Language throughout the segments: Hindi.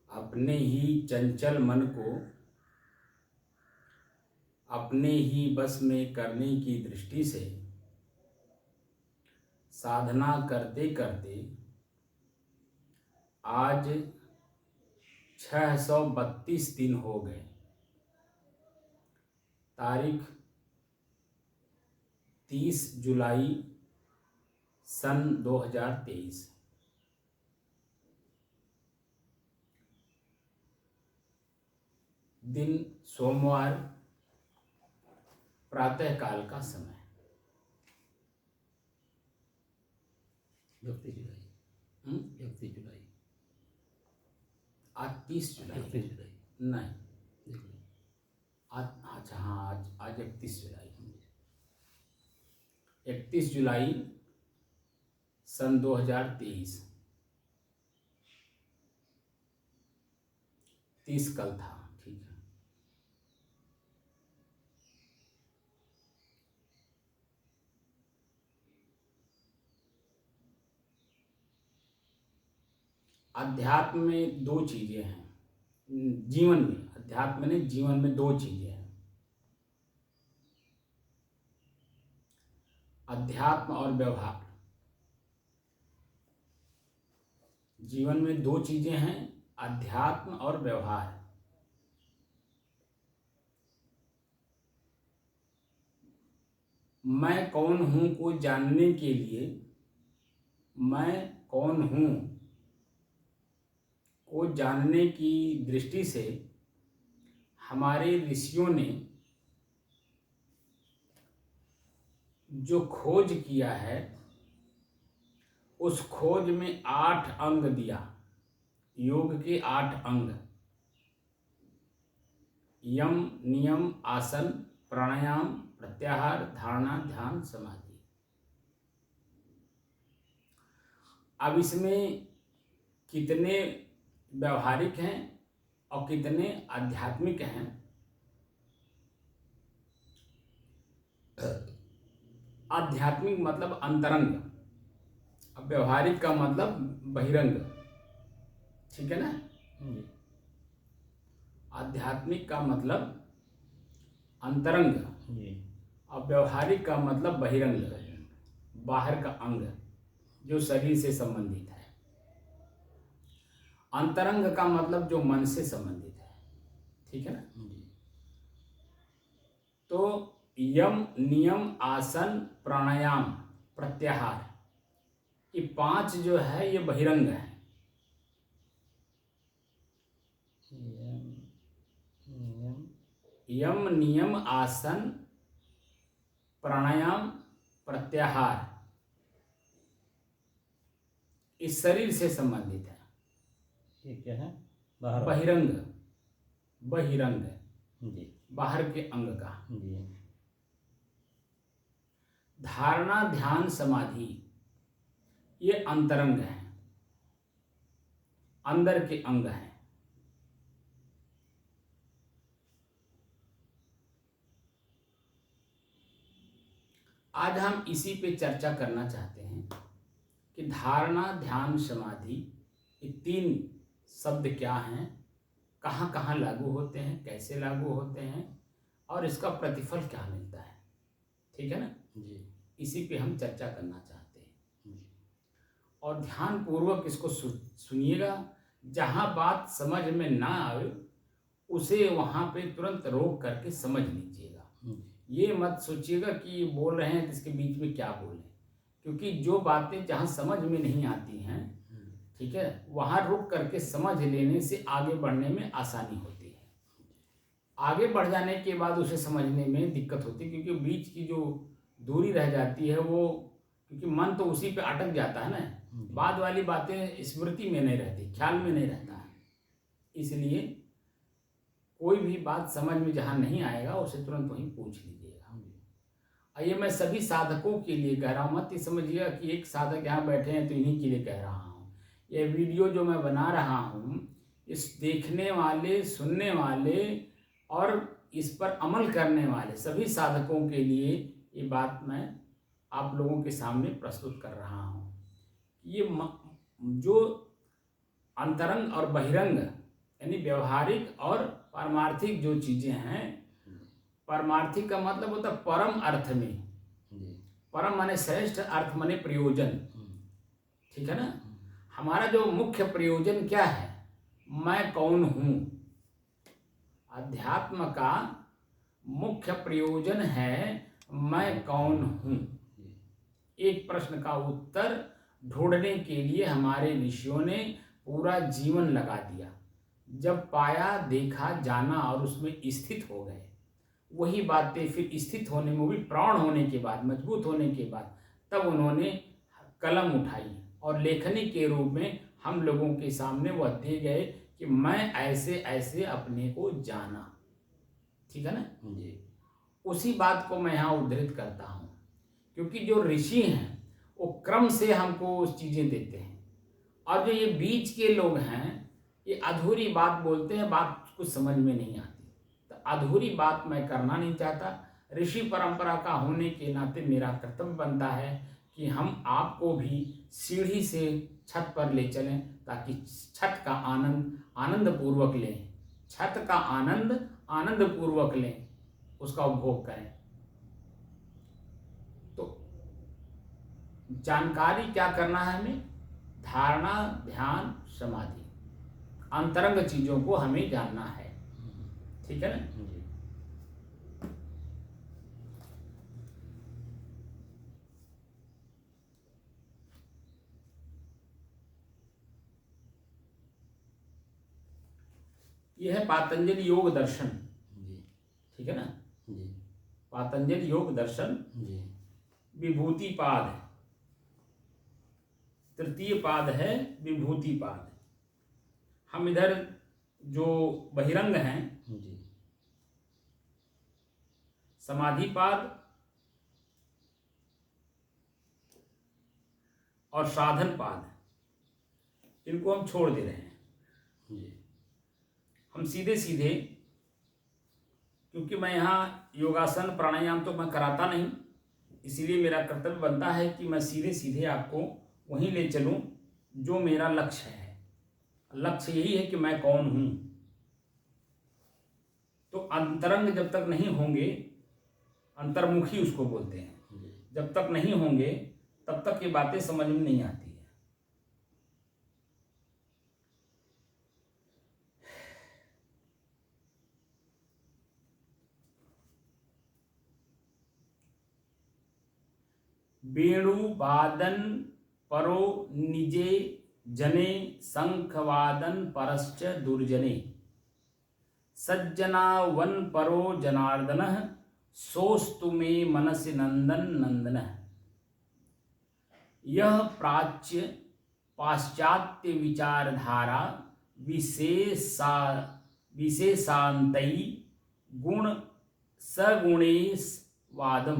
अपने ही चंचल मन को अपने ही बस में करने की दृष्टि से साधना करते करते आज 632 दिन हो गए। तारीख 30 जुलाई सन 2023। दिन सोमवार, प्रातः काल का समय। 31 जुलाई। 31 जुलाई। आज 30 जुलाई। 31 जुलाई नहीं, देख लो। आज अच्छा हाँ, आज 31 जुलाई। 31 जुलाई सन 2023। 30 कल था, ठीक है। अध्यात्म में दो चीजें हैं जीवन में। अध्यात्म में जीवन में दो चीजें हैं। अध्यात्म और व्यवहार। जीवन में दो चीजें हैं, अध्यात्म और व्यवहार। मैं कौन हूं को जानने के लिए, मैं कौन हूं को जानने की दृष्टि से हमारे ऋषियों ने जो खोज किया है, उस खोज में 8 अंग दिया। योग के 8 अंग: यम, नियम, आसन, प्राणायाम, प्रत्याहार, धारणा, ध्यान, समाधि। अब इसमें कितने व्यवहारिक हैं और कितने आध्यात्मिक हैं? आध्यात्मिक मतलब अंतरंग, अब व्यवहारिक का मतलब बहिरंग, ठीक है ना। आध्यात्मिक का मतलब अंतरंग और व्यवहारिक का मतलब बहिरंग, बाहर का अंग जो शरीर से संबंधित है। अंतरंग का मतलब जो मन से संबंधित है, ठीक है ना। तो यम, नियम, आसन, प्राणायाम, प्रत्याहार, ये 5 जो है ये बहिरंग है। यम, नियम, आसन, प्राणायाम, प्रत्याहार इस शरीर से संबंधित है। ये क्या है? बाहर बहिरंग, बहिरंग जी, बाहर के अंग का जी। धारणा, ध्यान, समाधि ये अंतरंग है, अंदर के अंग हैं। आज हम इसी पे चर्चा करना चाहते हैं कि धारणा, ध्यान, समाधि ये 3 शब्द क्या हैं, कहाँ कहाँ लागू होते हैं, कैसे लागू होते हैं और इसका प्रतिफल क्या मिलता है, ठीक है ना जी। इसी पे हम चर्चा करना चाहते हैं। और ध्यान पूर्वक इसको सुनिएगा। जहाँ बात समझ में ना आए उसे वहाँ पे तुरंत रोक करके समझ लीजिएगा। ये मत सोचिएगा कि ये बोल रहे हैं तो इसके बीच में क्या बोलें, क्योंकि जो बातें जहाँ समझ में नहीं आती हैं, ठीक है, वहाँ रुक करके समझ लेने से आगे बढ़ने में आसानी होती है। आगे बढ़ जाने के बाद उसे समझने में दिक्कत होती है, क्योंकि बीच की जो दूरी रह जाती है वो, क्योंकि मन तो उसी पे अटक जाता है ना, बाद वाली बातें स्मृति में नहीं रहती, ख्याल में नहीं रहता है। इसलिए कोई भी बात समझ में जहाँ नहीं आएगा उसे तुरंत वहीं पूछ लीजिएगा। और ये मैं सभी साधकों के लिए कह रहा हूँ, मत ये समझिएगा कि एक साधक यहाँ बैठे हैं तो इन्हीं के लिए कह रहा हूँ। ये वीडियो जो मैं बना रहा हूँ, इस देखने वाले, सुनने वाले और इस पर अमल करने वाले सभी साधकों के लिए ये बात मैं आप लोगों के सामने प्रस्तुत कर रहा हूँ। ये जो अंतरंग और बहिरंग यानी व्यवहारिक और पारमार्थिक जो चीज़ें हैं, पारमार्थिक का मतलब होता है परम अर्थ में, परम माने श्रेष्ठ, अर्थ माने प्रयोजन, ठीक है ना। हमारा जो मुख्य प्रयोजन क्या है, मैं कौन हूँ। अध्यात्म का मुख्य प्रयोजन है मैं कौन हूँ। एक प्रश्न का उत्तर ढूंढने के लिए हमारे ऋषियों ने पूरा जीवन लगा दिया। जब पाया, देखा, जाना और उसमें स्थित हो गए, वही बातें फिर स्थित होने में, वो भी प्राण होने के बाद, मजबूत होने के बाद, तब उन्होंने कलम उठाई और लेखनी के रूप में हम लोगों के सामने वह दे गए कि मैं ऐसे ऐसे अपने को जाना, ठीक है ना जी। उसी बात को मैं यहाँ उद्धृत करता हूँ, क्योंकि जो ऋषि हैं वो क्रम से हमको उस चीज़ें देते हैं, और जो ये बीच के लोग हैं ये अधूरी बात बोलते हैं, बात कुछ समझ में नहीं आती। तो अधूरी बात मैं करना नहीं चाहता। ऋषि परंपरा का होने के नाते मेरा कर्तव्य बनता है कि हम आपको भी सीढ़ी से छत पर ले चलें, ताकि छत का आनंद आनंद पूर्वक लें, छत का आनंद आनंद पूर्वक लें, उसका उपभोग करें। तो जानकारी क्या करना है हमें, धारणा, ध्यान, समाधि, अंतरंग चीजों को हमें जानना है, ठीक है ना। यह है पातंजलि योग दर्शन, ठीक है ना। पातंजलि योग दर्शन विभूति पाद है, तृतीय पाद है विभूति पाद। हम इधर जो बहिरंग हैं, समाधि पाद और साधन पाद, इनको हम छोड़ दे रहे हैं। हम सीधे सीधे, क्योंकि मैं यहाँ योगासन प्राणायाम तो मैं कराता नहीं, इसीलिए मेरा कर्तव्य बनता है कि मैं सीधे सीधे आपको वहीं ले चलूं जो मेरा लक्ष्य है। लक्ष्य यही है कि मैं कौन हूं। तो अंतरंग जब तक नहीं होंगे, अंतर्मुखी उसको बोलते हैं, जब तक नहीं होंगे तब तक ये बातें समझ में नहीं आती है। वेणु वादन परो निजे जने, शंख वादन परश्च दुर्जने, सज्जना वन परो जनार्दन, सोस्तु मे मनसि नंदन नंदन। यह प्राच्य पाश्चात्य विचारधारा विशेषांतई गुण सगुणेशवादम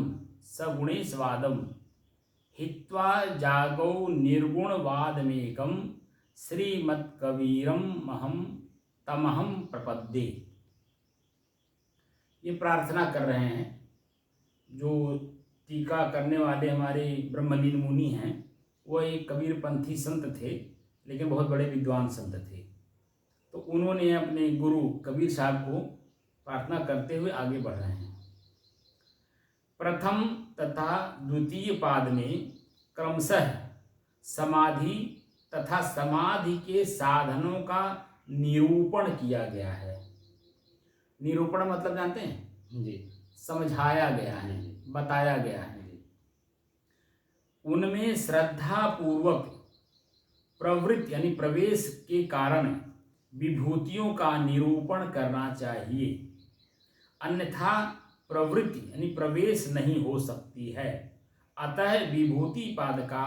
हित्वा जागौ निर्गुणवादमेकं, श्रीमत्कबीरम तमहम प्रपद्ये। ये प्रार्थना कर रहे हैं। जो टीका करने वाले हमारे ब्रह्मलीन मुनि हैं, वो एक कबीरपंथी संत थे, लेकिन बहुत बड़े विद्वान संत थे। तो उन्होंने अपने गुरु कबीर साहब को प्रार्थना करते हुए आगे बढ़ रहे हैं। प्रथम तथा द्वितीय पाद में क्रमशः समाधि तथा समाधि के साधनों का निरूपण किया गया है। निरूपण मतलब जानते हैं जी, समझाया गया है, बताया गया है। उनमें श्रद्धा पूर्वक प्रवृत्ति यानी प्रवेश के कारण विभूतियों का निरूपण करना चाहिए, अन्यथा प्रवृत्ति यानी प्रवेश नहीं हो सकती है। अतः विभूति पाद का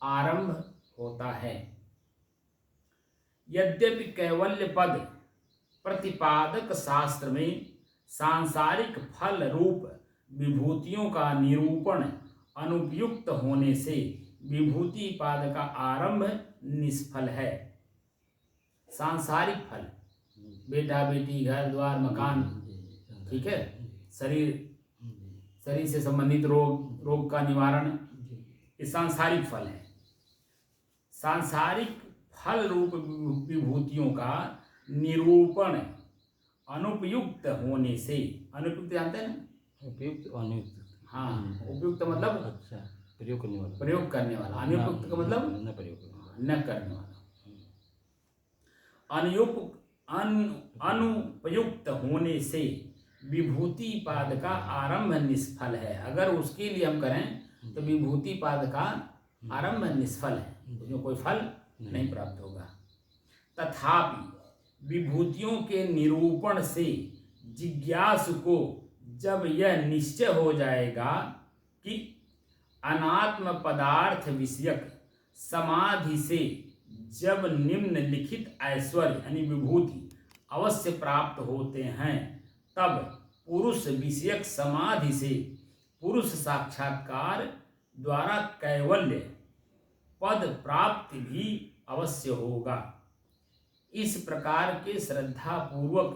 आरंभ होता है। यद्यपि कैवल्य पद प्रतिपादक शास्त्र में सांसारिक फल रूप विभूतियों का निरूपण अनुपयुक्त होने से विभूति पाद का आरंभ निष्फल है। सांसारिक फल, बेटा बेटी, घर द्वार, मकान, ठीक है, शरीर शरीर से संबंधित रोग का निवारण, जी ये सांसारिक फल है। सांसारिक फल रूप विभूतियों का निरूपण अनुपयुक्त होने से, अनुपयुक्त जानते हैं ना? उपयुक्त अनुयुक्त। हाँ, उपयुक्त मतलब अच्छा, प्रयोग करने वाला। प्रयोग करने वाला, अनुपयुक्त का मतलब न प्रयोग करने वाला। न करने वाला। अनुपयुक्त होने से विभूति पाद का आरंभ निष्फल है। अगर उसके लिए हम करें तो विभूति पाद का आरंभ निष्फल है, उसमें कोई फल नहीं प्राप्त होगा। तथापि विभूतियों के निरूपण से जिज्ञासु को जब यह निश्चय हो जाएगा कि अनात्म पदार्थ विषयक समाधि से जब निम्नलिखित ऐश्वर्य यानी विभूति अवश्य प्राप्त होते हैं, तब पुरुष विषयक समाधि से पुरुष साक्षात्कार द्वारा कैवल्य पद प्राप्ति भी अवश्य होगा। इस प्रकार के श्रद्धा पूर्वक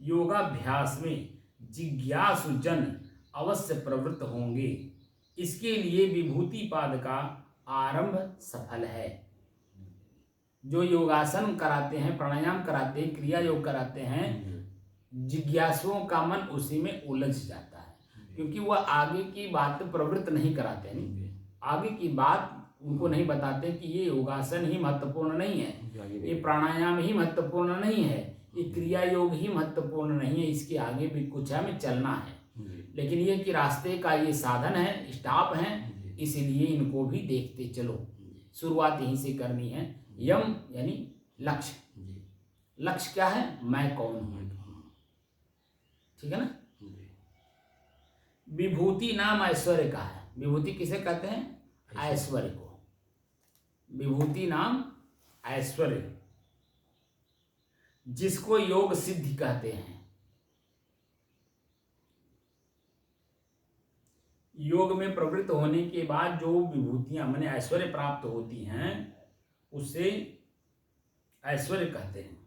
योगाभ्यास में जिज्ञासु जन अवश्य प्रवृत्त होंगे। इसके लिए विभूति पाद का आरंभ सफल है। जो योगासन कराते हैं, प्राणायाम कराते हैं, क्रिया योग कराते हैं, जिज्ञासुओं का मन उसी में उलझ जाता है, क्योंकि वह आगे की बात प्रवृत्त नहीं कराते हैं। आगे की बात उनको नहीं बताते कि ये योगासन ही महत्वपूर्ण नहीं है, ये प्राणायाम ही महत्वपूर्ण नहीं है, ये क्रिया योग ही महत्वपूर्ण नहीं है, इसके आगे भी कुछ हमें चलना है। लेकिन ये कि रास्ते का ये साधन है, स्टॉप है, इसलिए इनको भी देखते चलो। शुरुआत यहीं से करनी है। यम यानी लक्ष्य। लक्ष्य क्या है? मैं कौन हूँ, ठीक है ना। विभूति नाम ऐश्वर्य का है। विभूति किसे कहते हैं? ऐश्वर्य को। विभूति नाम ऐश्वर्य, जिसको योग सिद्धि कहते हैं। योग में प्रवृत्त होने के बाद जो विभूतियां माने ऐश्वर्य प्राप्त होती हैं, उसे ऐश्वर्य कहते हैं।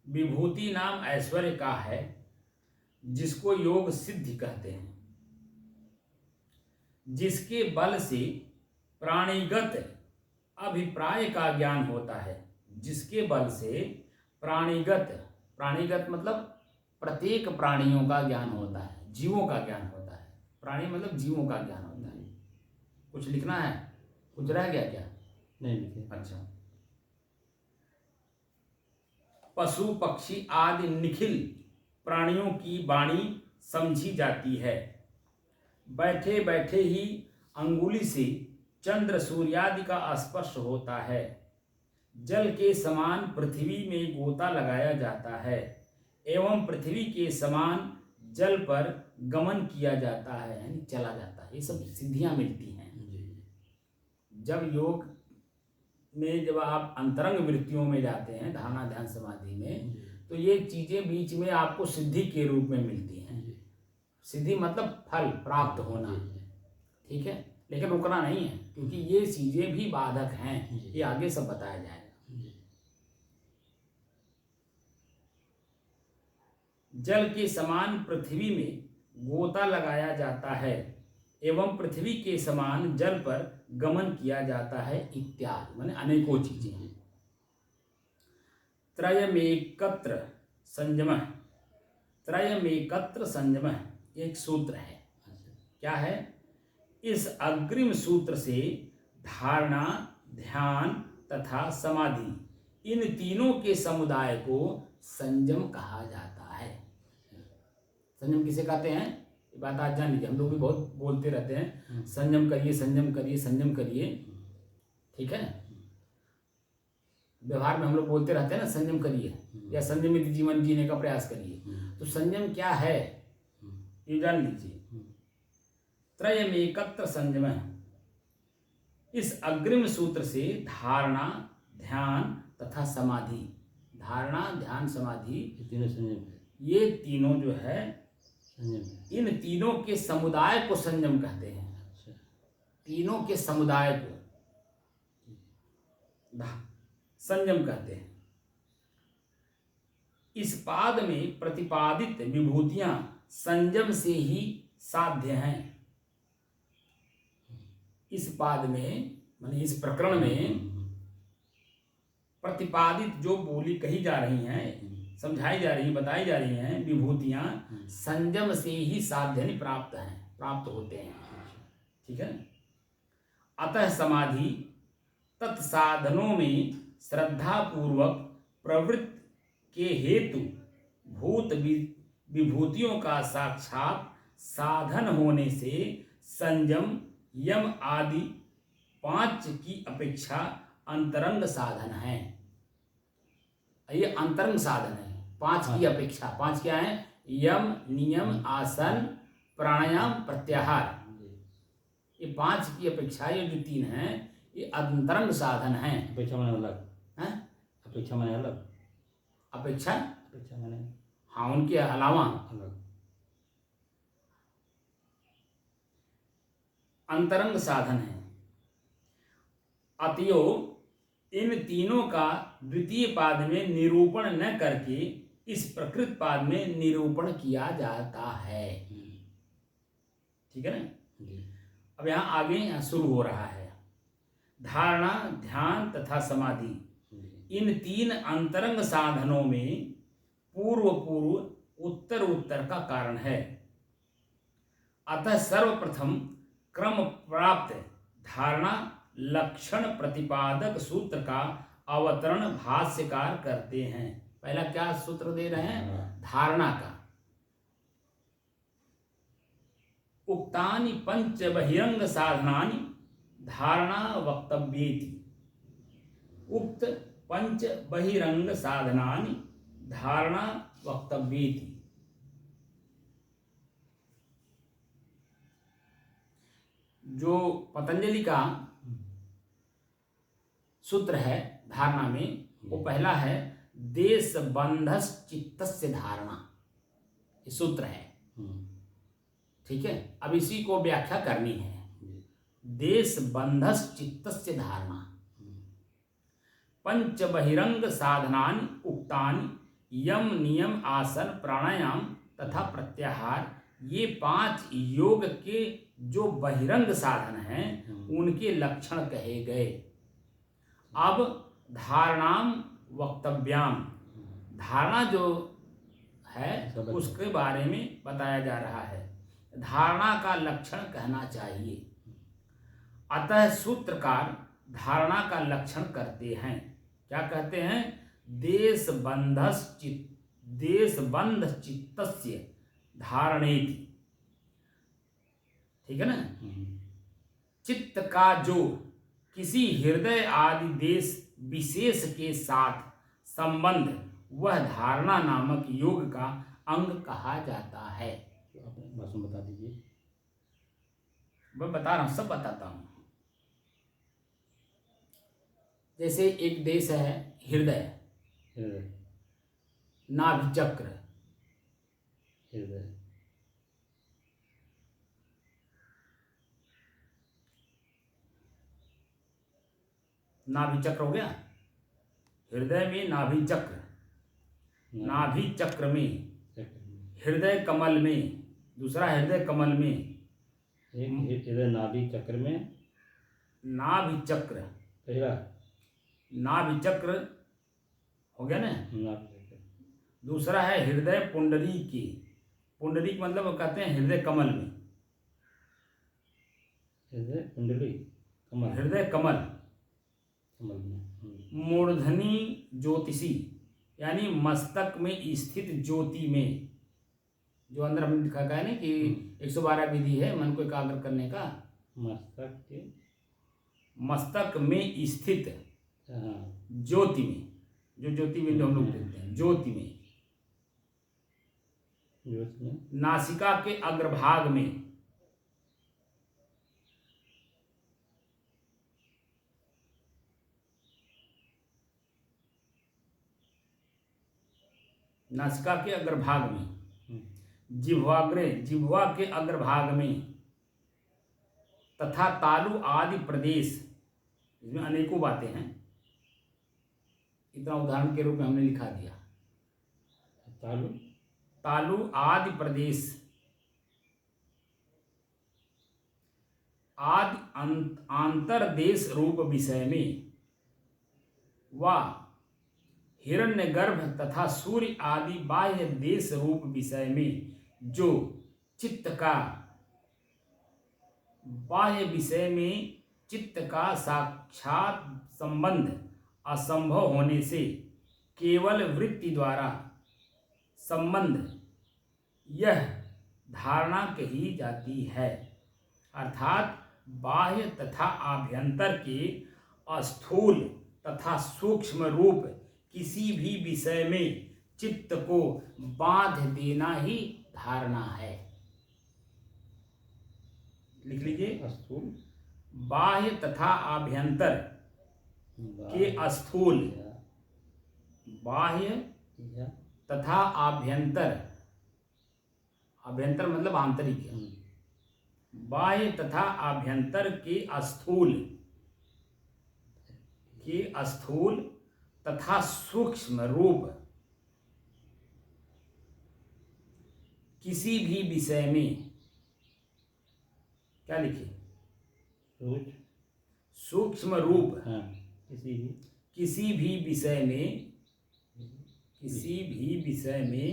विभूति नाम ऐश्वर्य का है, जिसको योग सिद्धि कहते हैं, जिसके बल से प्राणीगत अभिप्राय का ज्ञान होता है। जिसके बल से प्राणीगत मतलब प्रत्येक प्राणियों का ज्ञान होता है, जीवों का ज्ञान होता है। प्राणी मतलब जीवों का ज्ञान होता है। कुछ लिखना है? कुछ रह गया क्या? नहीं लिखे। अच्छा। पशु पक्षी आदि निखिल प्राणियों की वाणी समझी जाती है। बैठे बैठे ही अंगुली से चंद्र सूर्यादि का स्पर्श होता है। जल के समान पृथ्वी में गोता लगाया जाता है एवं पृथ्वी के समान जल पर गमन किया जाता है, यानी चला जाता है। ये सब सिद्धियां मिलती हैं जब योग में, जब आप अंतरंग वृत्तियों में जाते हैं, धारणा ध्यान समाधि में, तो ये चीजें बीच में आपको सिद्धि के रूप में मिलती हैं। सिद्धि मतलब फल प्राप्त होना, ठीक है। लेकिन रुकना नहीं है, क्योंकि ये चीजें भी बाधक हैं, ये आगे सब बताया जाएगा। जल के समान पृथ्वी में गोता लगाया जाता है एवं पृथ्वी के समान जल पर गमन किया जाता है इत्यादि, माने अनेकों चीजें हैं। त्रयमेकत्र संयमः, त्रयमेकत्र संयमः एक सूत्र है। क्या है? इस अग्रिम सूत्र से धारणा, ध्यान तथा समाधि, इन तीनों के समुदाय को संयम कहा जाता है। संयम किसे कहते हैं? ये बात आज जान लीजिए। हम लोग भी बहुत बोलते रहते हैं, संयम करिए, संयम करिए, संयम करिए, ठीक है। व्यवहार में हम लोग बोलते रहते हैं ना, संयम करिए या संयमित जीवन जीने का प्रयास करिए। तो संयम क्या है ये जान लीजिए। त्रयमेकत्र संयमः, इस अग्रिम सूत्र से धारणा, ध्यान तथा समाधि, धारणा, ध्यान, समाधि, ये तीनों जो है इन तीनों के समुदाय को संयम कहते हैं। तीनों के समुदाय को संयम कहते हैं। इस पाद में प्रतिपादित विभूतियां संयम से ही साध्य हैं। इस पाद में माने इस प्रकरण में प्रतिपादित जो बोली कही जा रही हैं, समझाई जा रही, बताई जा रही हैं विभूतियां संयम से ही साध्य यानी प्राप्त हैं, प्राप्त होते हैं। ठीक है। अतः समाधि तत्साधनों में श्रद्धा पूर्वक प्रवृत्त के हेतु भूत विभूतियों का साक्षात साधन होने से संयम यम आदि 5 की अपेक्षा अंतरंग साधन है। ये अंतरंग साधन है 5 की अपेक्षा। 5 क्या है? यम, नियम, आसन, प्राणायाम, प्रत्याहार। ये 5 की अपेक्षा ये जो 3 हैं ये अंतरंग साधन हैं। अपेक्षा माने अलग हैं? अपेक्षा माने अलग अपेक्षा अपेक्षा माने हाँ उनके अलावा अलग अंतरंग साधन है। अतयो इन तीनों का द्वितीय पाद में निरूपण न करके इस प्रकृत पाद में निरूपण किया जाता है। ठीक है ना। अब यहाँ आगे यहाँ शुरू हो रहा है। धारणा, ध्यान तथा समाधि इन 3 अंतरंग साधनों में पूर्व पूर्व उत्तर उत्तर का कारण है। अतः सर्वप्रथम क्रम प्राप्त धारणा लक्षण प्रतिपादक सूत्र का अवतरण भाष्यकार करते हैं। पहला क्या सूत्र दे रहे हैं? धारणा का। उक्तानि पंच बहिरंग साधनानि धारणा वक्तव्येति। उक्त पंच बहिरंग साधनानि धारणा वक्तव्येति। जो पतंजलि का सूत्र है धारणा में, वो पहला है देश बंधस चित्तस्य धारणा। ये सूत्र है। ठीक है। अब इसी को व्याख्या करनी है। देश बंधस चित्तस्य धारणा। पंच बहिरंग साधनानि उक्तानि यम, नियम, आसन, प्राणायाम तथा प्रत्याहार ये 5 योग के जो बहिरंग साधन हैं उनके लक्षण कहे गए। अब धारणाम वक्तव्याम, धारणा जो है उसके बारे में बताया जा रहा है। धारणा का लक्षण कहना चाहिए। अतः सूत्रकार धारणा का लक्षण करते हैं। क्या कहते हैं? देश बंध चित्तस्य धारणेति। ठीक है ना। चित्त का जो किसी हृदय आदि देश विशेष के साथ संबंध वह धारणा नामक योग का अंग कहा जाता है। भाषण बता दीजिए। मैं बता रहा हूं, सब बताता हूं। जैसे एक देश है हृदय, नाभि चक्र, हृदय, नाभि चक्र हो गया। हृदय में नाभि चक्र, नाभि चक्र में हृदय कमल में, दूसरा हृदय कमल में, एक हृदय नाभि चक्र में, नाभि चक्र, पहला नाभि चक्र हो गया ना। नाभि चक्र। दूसरा है हृदय पुंडरी की। पुंडरी मतलब वो कहते हैं हृदय कमल में, हृदय कुंडली कमल, हृदय कमल, कमल में। मूर्धनी ज्योतिषी यानी मस्तक में स्थित ज्योति में, जो अंदर हमने लिखा है ना कि 112 विधि है मन को एकाग्र करने का। मस्तक के मस्तक में स्थित ज्योति में, जो ज्योति में हम लोग देखते हैं, ज्योति में, नासिका के अग्रभाग में, नासिका के अग्रभाग में, जिह्वा के अग्रभाग में तथा तालु आदि प्रदेश। इसमें अनेकों बातें हैं, इतना उदाहरण के रूप में हमने लिखा दिया। तालु तालु आदि प्रदेश आदि आंतरदेश रूप विषय में व हिरण्यगर्भ तथा सूर्य आदि बाह्य देश रूप विषय में जो चित्त का बाह्य विषय में चित्त का साक्षात संबंध असंभव होने से केवल वृत्ति द्वारा संबंध यह धारणा कही जाती है। अर्थात बाह्य तथा आभ्यंतर के स्थूल तथा सूक्ष्म रूप किसी भी विषय में चित्त को बांध देना ही धारणा है। लिख लीजिए, स्थूल बाह्य तथा आभ्यंतर के स्थूल, बाह्य तथा आभ्यंतर, आभ्यंतर मतलब आंतरिक, बाह्य तथा आभ्यंतर के स्थूल तथा सूक्ष्म रूप किसी भी विषय में, क्या लिखे, सूक्ष्म रूप किसी भी विषय में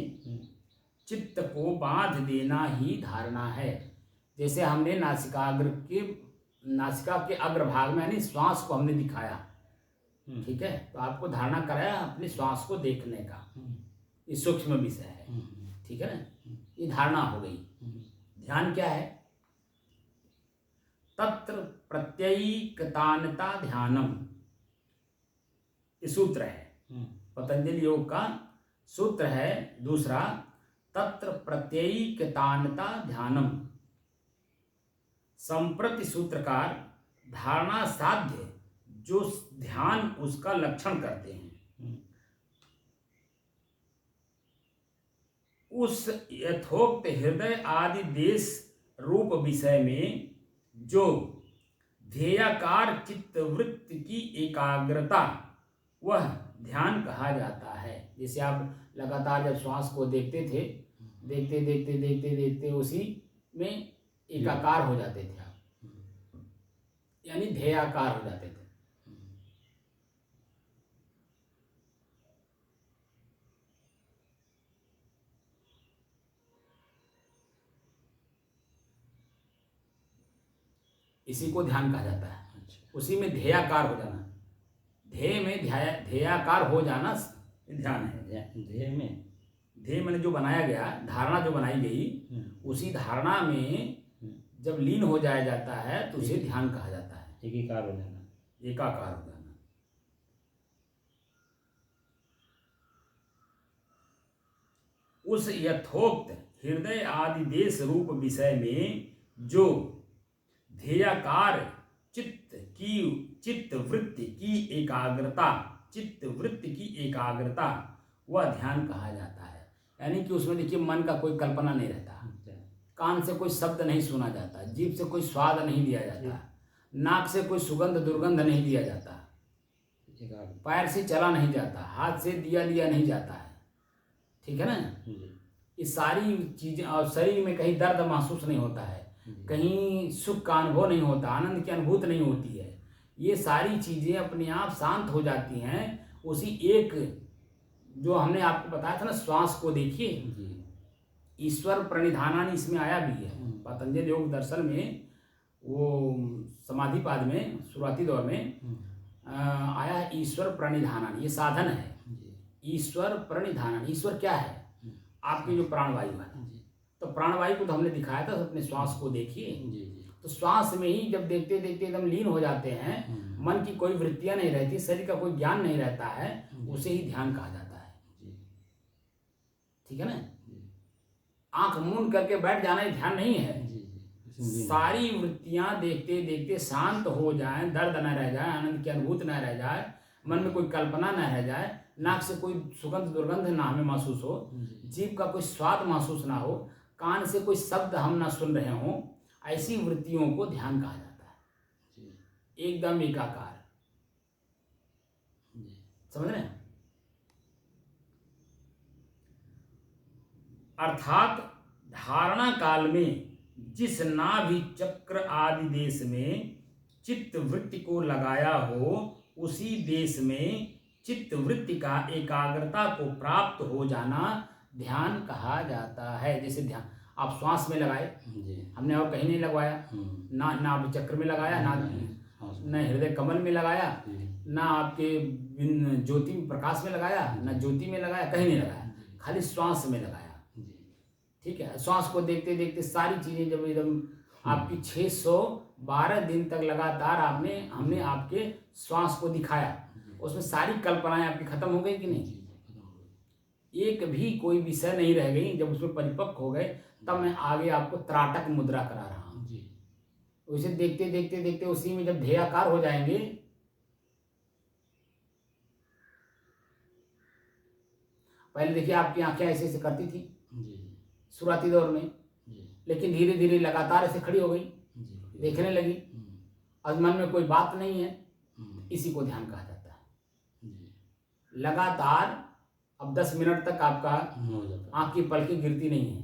चित्त को बांध देना ही धारणा है। जैसे हमने नासिका के अग्रभाग में यानी श्वास को हमने दिखाया, ठीक है, तो आपको धारणा कराया अपने श्वास को देखने का, ये सूक्ष्म विषय है, ठीक है ना, ये धारणा हो गई। ध्यान क्या है? तत्र प्रत्ययिकतानता ध्यानम, ये सूत्र है, पतंजलि योग का सूत्र है दूसरा, तत्र प्रत्ययिकतानता ध्यानम। संप्रति सूत्रकार धारणा साध्य जो ध्यान उसका लक्षण करते हैं, उस यथोक्त हृदय आदि देश रूप विषय में जो ध्येयाकार चित्तवृत्त की एकाग्रता वह ध्यान कहा जाता है। जैसे आप लगातार जब श्वास को देखते थे, देखते उसी में एकाकार हो जाते थे आप, यानी ध्येयाकार हो जाते थे। इसी को ध्यान कहा जाता है। उसी में ध्येयाकार हो जाना, ध्येय में ध्येयाकार हो जाना ध्यान है। ध्येय मैंने जो बनाया गया, धारणा जो बनाई गई, उसी धारणा में जब लीन हो जाया जाता है तो उसे ध्यान कहा जाता है। एकाकार हो जाना, एकाकार हो जाना। उस यथोक्त हृदय आदि देश रूप विषय में जो ध्येयाकार चित्तवृत्ति की एकाग्रता वह ध्यान कहा जाता है। यानी कि उसमें देखिए मन का कोई कल्पना नहीं रहता, कान से कोई शब्द नहीं सुना जाता, जीभ से कोई स्वाद नहीं लिया जाता, नाक से कोई सुगंध दुर्गंध नहीं लिया जाता, पैर से चला नहीं जाता, हाथ से दिया लिया नहीं जाता है, ठीक है ना। ये सारी चीजें, और शरीर में कहीं दर्द महसूस नहीं होता है, कहीं सुख का अनुभव नहीं होता, आनंद की अनुभूति नहीं होती है। ये सारी चीजें अपने आप शांत हो जाती हैं उसी एक, जो हमने आपको बताया था ना, श्वास को देखिए, ईश्वर प्रणिधानानि इसमें आया भी है। पतंजलि योग दर्शन में वो समाधि पाद में शुरुआती दौर में आया ईश्वर प्रणिधानानि, ये साधन है। ईश्वर प्रणिधानानि, ईश्वर क्या है? आपकी जो प्राणवायु है, तो प्राणवायु को तो हमने दिखाया था, अपने श्वास को देखिए, तो श्वास में ही जब देखते देखते एकदम लीन हो जाते हैं, मन की कोई वृत्तियां नहीं रहती, शरीर का कोई ज्ञान नहीं रहता है, उसे ही ध्यान कहा जाता है, ठीक है ना। आंख मूंद करके बैठ जाना ही ध्यान नहीं है। सारी वृत्तियां देखते देखते शांत हो जाएं, दर्द न रह जाए, आनंद की अनुभूति न रह जाए, मन में कोई कल्पना न रह जाए, नाक से कोई सुगंध दुर्गंध ना हमें महसूस हो, जीभ का कोई स्वाद महसूस ना हो, कान से कोई शब्द हम ना सुन रहे हों, ऐसी वृत्तियों को ध्यान कहा जाता है। एकदम एकाकार, समझ रहे हैं। अर्थात धारणा काल में जिस नाभि चक्र आदि देश में चित्त वृत्ति को लगाया हो, उसी देश में चित्त वृत्ति का एकाग्रता को प्राप्त हो जाना ध्यान कहा जाता है। जैसे ध्यान आप श्वास में लगाए, हमने और कहीं नहीं लगवाया, ना नाभि चक्र में लगाया, ना हृदय कमल में लगाया, ना आपके ज्योति प्रकाश में लगाया, ना ज्योति में लगाया, कहीं नहीं लगाया, खाली श्वास में लगाया। ठीक है, श्वास को देखते देखते सारी चीजें जब एकदम आपकी 612 दिन तक लगातार हमने आपके श्वास को दिखाया, उसमें सारी कल्पनाएं आपकी खत्म हो गई कि नहीं? एक भी कोई विषय नहीं रह गई। जब उसमें परिपक्व हो गए तब मैं आगे आपको त्राटक मुद्रा करा रहा हूं। उसे देखते देखते देखते उसी में जब ध्येयाकार हो जाएंगे, पहले देखिए आपकी आंखें ऐसे ऐसे करती थी शुरुआती दौर में, लेकिन धीरे धीरे लगातार ऐसे खड़ी हो गई, देखने लगी, और मन में कोई बात नहीं है। इसी को ध्यान कहा जाता है। लगातार अब 10 मिनट तक आपका आंख की पलकें गिरती नहीं है,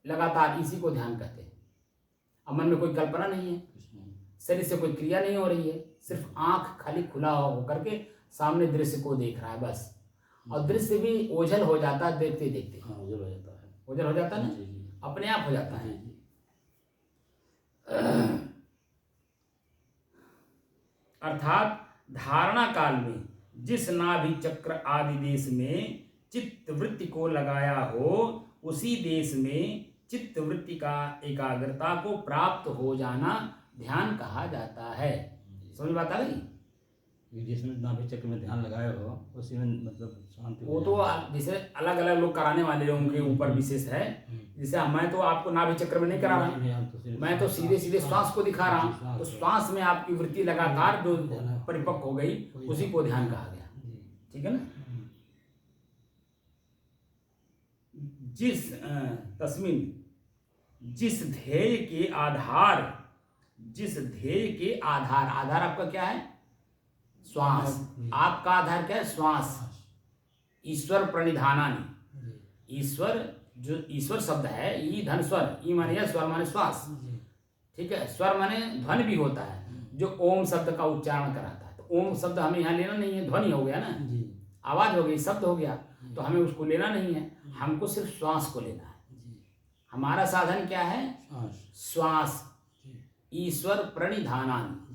लगातार इसी को ध्यान कहते हैं। अब मन में कोई कल्पना नहीं है, शरीर से कोई क्रिया नहीं हो रही है, सिर्फ आंख खाली खुला होकर के सामने दृश्य को देख रहा है बस। और दृश्य भी ओझल हो जाता है देखते देखते, ओझल हो जाता है ना, अपने आप हो जाता है। अर्थात धारणा काल में जिस नाभि चक्र आदि देश में चित्त वृत्ति को लगाया हो, उसी देश में चित्त वृत्ति का एकाग्रता को प्राप्त हो जाना ध्यान कहा जाता है। समझ बात आ गई? जिसमें नाभि चक्र में ध्यान लगाए हो उसी में मतलब शांति। वो तो जैसे अलग अलग लोग कराने वाले लोगों के ऊपर विशेष है। जैसे मैं तो आपको नाभि चक्र में नहीं करा रहा, मैं तो सीधे सीधे श्वास को दिखा रहा हूँ। उस श्वास में आपकी वृत्ति लगातार जो परिपक्व हो गई, उसी को ध्यान कहा गया। ठीक है ना? जिस ध्येय के आधार आपका क्या है? श्वास। आपका आधार क्या है? श्वास। ईश्वर प्रणिधानानि, ईश्वर जो ईश्वर शब्द है, ई धन स्वर, ई माने स्वर माने श्वास। ठीक है, स्वर माने ध्वनि भी होता है जो ओम शब्द का उच्चारण कराता है। तो ओम शब्द हमें यहाँ लेना नहीं है, ध्वनि हो गया ना, आवाज हो गई, शब्द हो गया, तो हमें उसको लेना नहीं है, हमको सिर्फ श्वास को लेना है। हमारा साधन क्या है? श्वास। ईश्वर प्रणिधानानि,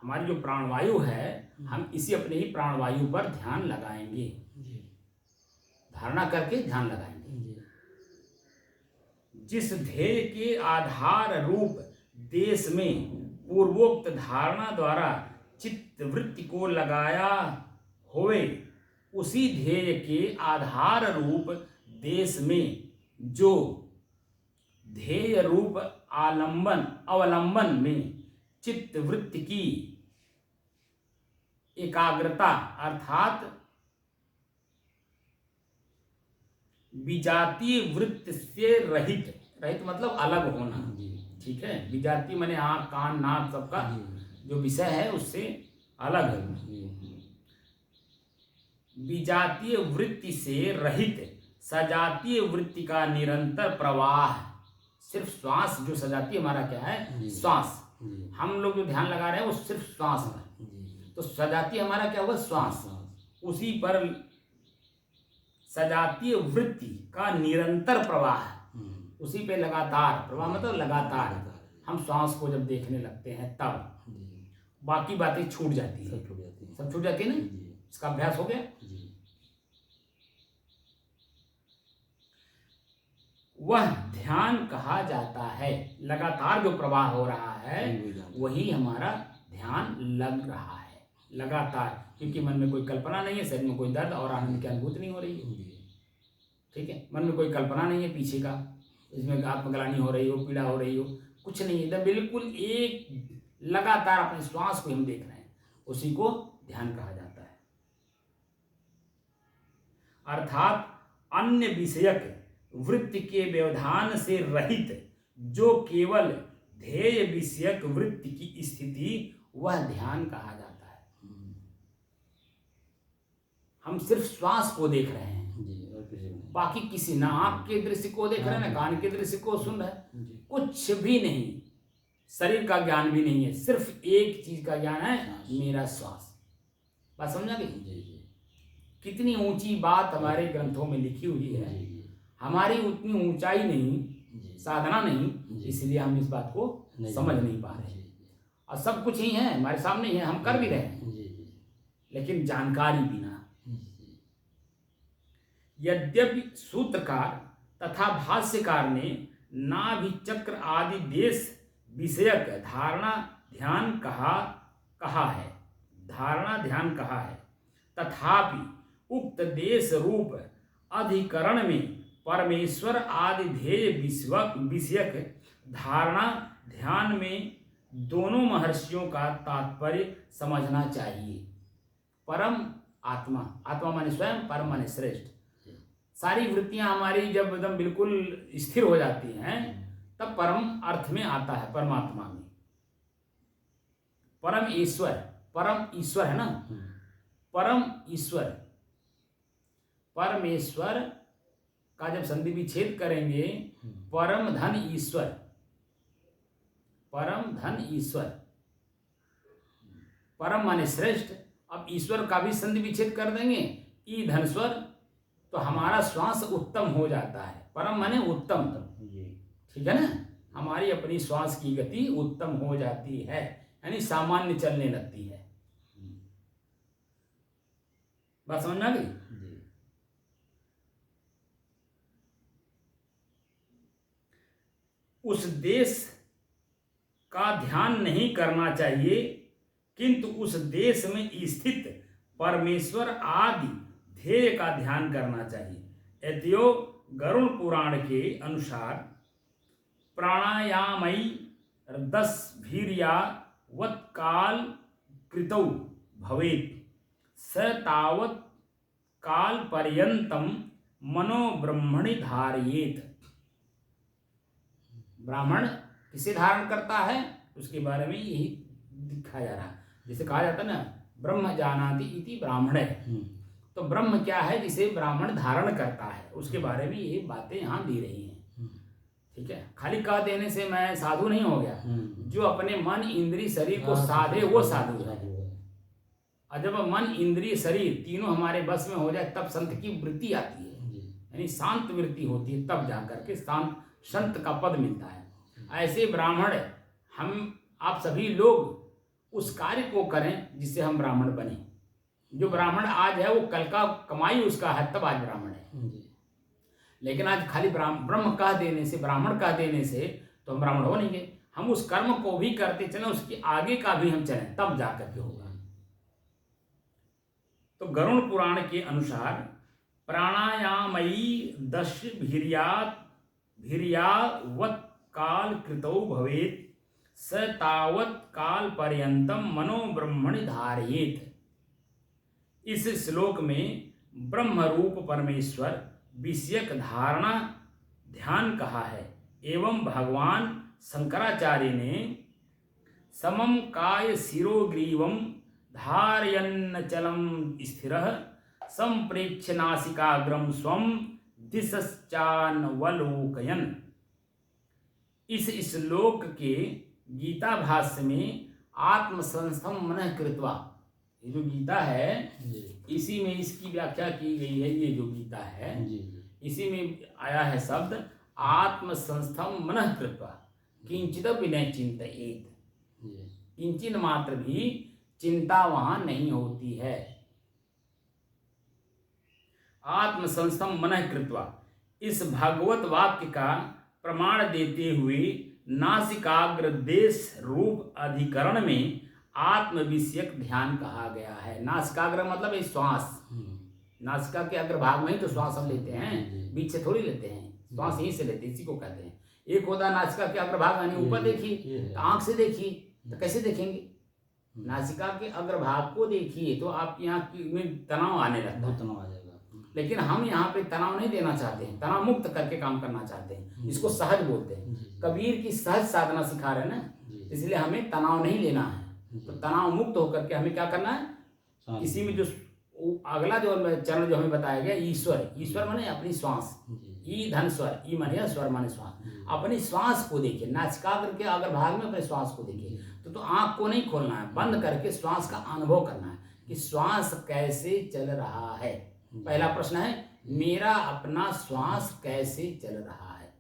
हमारी जो प्राणवायु है, हम इसी अपने ही प्राणवायु पर ध्यान लगाएंगे, धारणा करके ध्यान लगाएंगे। जिस ध्येय के आधार रूप देश में पूर्वोक्त धारणा द्वारा चित्त वृत्ति को लगाया होवे, उसी ध्येय के आधार रूप देश में जो ध्येय रूप अवलंबन में चित्त वृत्ति की एकाग्रता अर्थात विजातीय वृत्ति से रहित मतलब अलग होना। ठीक है, विजातीय माने आँख कान नाक सबका जो विषय है उससे अलग है। विजातीय वृत्ति से रहित सजातीय वृत्ति का निरंतर प्रवाह। सिर्फ श्वास जो सजातीय हमारा क्या है? श्वास। हम लोग जो ध्यान लगा रहे हैं वो सिर्फ श्वास में, तो सजातीय हमारा क्या होगा? श्वास। उसी पर सजातीय वृत्ति का निरंतर प्रवाह, उसी पे लगातार प्रवाह मतलब लगातार। हम श्वास को जब देखने लगते हैं तब बाकी बातें छूट जाती है, सब छूट जाती है ना। इसका अभ्यास हो गया। वह ध्यान कहा जाता है। लगातार जो प्रवाह हो रहा है वही हमारा ध्यान लग रहा है लगातार, क्योंकि मन में कोई कल्पना नहीं है, शरीर में कोई दर्द और आनंद की अनुभूति नहीं हो रही है। ठीक है, मन में कोई कल्पना नहीं है पीछे का, इसमें आत्मग्लानि हो रही हो, पीड़ा हो रही हो, कुछ नहीं, एकदम बिल्कुल एक लगातार अपने श्वास को हम देख रहे हैं, उसी को ध्यान कहा जाता है। अर्थात अन्य विषयक वृत्ति के व्यवधान से रहित जो केवल ध्येय विषयक वृत्ति की स्थिति, वह ध्यान कहा जाता है। हम सिर्फ श्वास को देख रहे हैं, बाकी किसी ना आँख के दृश्य को देख रहे हैं, ना कान के दृश्य को सुन रहे हैं, जी। कुछ भी नहीं, शरीर का ज्ञान भी नहीं है, सिर्फ एक चीज का ज्ञान है, मेरा श्वास। बात समझा गई? जी जी कितनी ऊंची बात हमारे ग्रंथों में लिखी हुई है। जी हमारी उतनी ऊंचाई नहीं, जी साधना नहीं, इसलिए हम इस बात को समझ नहीं पा रहे। और सब कुछ ही है हमारे सामने ही है, हम कर भी रहे हैं, लेकिन जानकारी बिना। यद्यपि सूत्रकार तथा भाष्यकार ने नाभि चक्र आदि देश विषयक धारणा ध्यान कहा है, तथापि उक्त देश रूप अधिकरण में परमेश्वर आदि ध्येय विषयक धारणा ध्यान में दोनों महर्षियों का तात्पर्य समझना चाहिए। परम आत्मा, आत्मा माने स्वयं, परम माने श्रेष्ठ। सारी वृत्तियां हमारी जब एकदम बिल्कुल स्थिर हो जाती हैं, तब परम अर्थ में आता है, परमात्मा में। परम ईश्वर है ना, परम ईश्वर, परमेश्वर का जब संधि विच्छेद करेंगे, परम धन ईश्वर, परम माने श्रेष्ठ। अब ईश्वर का भी संधि विच्छेद कर देंगे, ई धनस्वर, तो हमारा श्वास उत्तम हो जाता है। परम माने उत्तम, ठीक है ना, हमारी अपनी श्वास की गति उत्तम हो जाती है, यानी सामान्य चलने लगती है। बात समझ में आ गई? उस देश का ध्यान नहीं करना चाहिए, किंतु उस देश में स्थित परमेश्वर आदि ध्येय का ध्यान करना चाहिए। यद्यो गरुड़ पुराण के अनुसार प्राणायामई 10 भीर्यावत् काल कृतौ भवेत्, स तावत् काल पर्यंतम मनो ब्रह्मणि धारयेत। ब्राह्मण किसे धारण करता है, उसके बारे में यही दिखाया जा रहा है। जैसे कहा जाता है ना, ब्रह्म जानाति इति ब्राह्मण है, तो ब्रह्म क्या है जिसे ब्राह्मण धारण करता है, उसके बारे में ये बातें यहाँ दी रही हैं। ठीक है, खाली कह देने से मैं साधु नहीं हो गया। जो अपने मन इंद्रिय शरीर को साधे वो साधु है। और जब मन इंद्रिय शरीर तीनों हमारे बस में हो जाए, तब संत की वृत्ति आती है, यानी शांत वृत्ति होती है, तब जाकर के संत का पद मिलता है। ऐसे ब्राह्मण हम आप सभी लोग उस कार्य को करें जिससे हम ब्राह्मण बने। जो ब्राह्मण आज है वो कल का कमाई उसका है, तब आज ब्राह्मण है। लेकिन आज खाली ब्रह्म कह देने से, ब्राह्मण कह देने से तो हम ब्राह्मण हो नहीं गए। हम उस कर्म को भी करते चलें, उसके आगे का भी हम चलें, तब जाकर के होगा। तो गरुड़ पुराण के अनुसार प्राणायामई 10 भीर्यावत् काल कृतौ भवेत्, स तावत् काल पर्यंतम मनो ब्रह्मणि धारयेत। इस श्लोक में ब्रह्म रूप परमेश्वर विषयक धारणा ध्यान कहा है, एवं भगवान शंकराचार्य ने समम काय शिरोग्रीवम धारयन्नचलम स्थिरः संप्रेक्ष्य नासिकाग्रम स्वम दिशश्चानवलोकयन्। इस श्लोक के गीता भाष्य में आत्मसंस्थम मनः कृत्वा, ये जो गीता है इसी में इसकी व्याख्या की गई है। ये जो गीता है इसी में आया है शब्द आत्मसंस्थम मनः कृत्वा किंचित विनय चिंतयेत। किंचित मात्र भी चिंता वहां नहीं होती है। आत्मसंस्थम मनः कृत्वा, इस भागवत वाक्य का प्रमाण देते हुए नासिकाग्र देश रूप अधिकरण में आत्म विषयक ध्यान कहा गया है। नासिकाग्र मतलब ये श्वास, नासिका के अग्रभाग में ही तो श्वास हम लेते हैं, बीच से थोड़ी लेते हैं, श्वास यहीं से लेते हैं, इसी को कहते हैं। एक होता है नासिका के अग्रभाग, यानी ऊपर देखिए तो आंख से देखिए, तो कैसे देखेंगे? नासिका के अग्रभाग को देखिए तो आपकी आंख में तनाव आने लगता है, तनाव आ जाएगा। लेकिन हम यहाँ पे तनाव नहीं देना चाहते हैं, तनाव मुक्त करके काम करना चाहते हैं। इसको सहज बोलते हैं। कबीर की सहज साधना सिखा रहे हैं ना, इसलिए हमें तनाव नहीं लेना है। तो तनाव मुक्त होकर के हमें क्या करना है? इसी में जो अगला जो चरण जो हमें बताया गया, ईश्वर, ईश्वर माने अपनी श्वास, ई धन स्वर, ई माने स्वर माने श्वास, अपनी श्वास को देखिए, नासिकाग्र के अगर भाग में अपने श्वास को देखिए, तो आंख को नहीं खोलना है, बंद करके श्वास का अनुभव करना है कि श्वास कैसे चल रहा है। पहला प्रश्न है, मेरा अपना श्वास कैसे चल रहा है।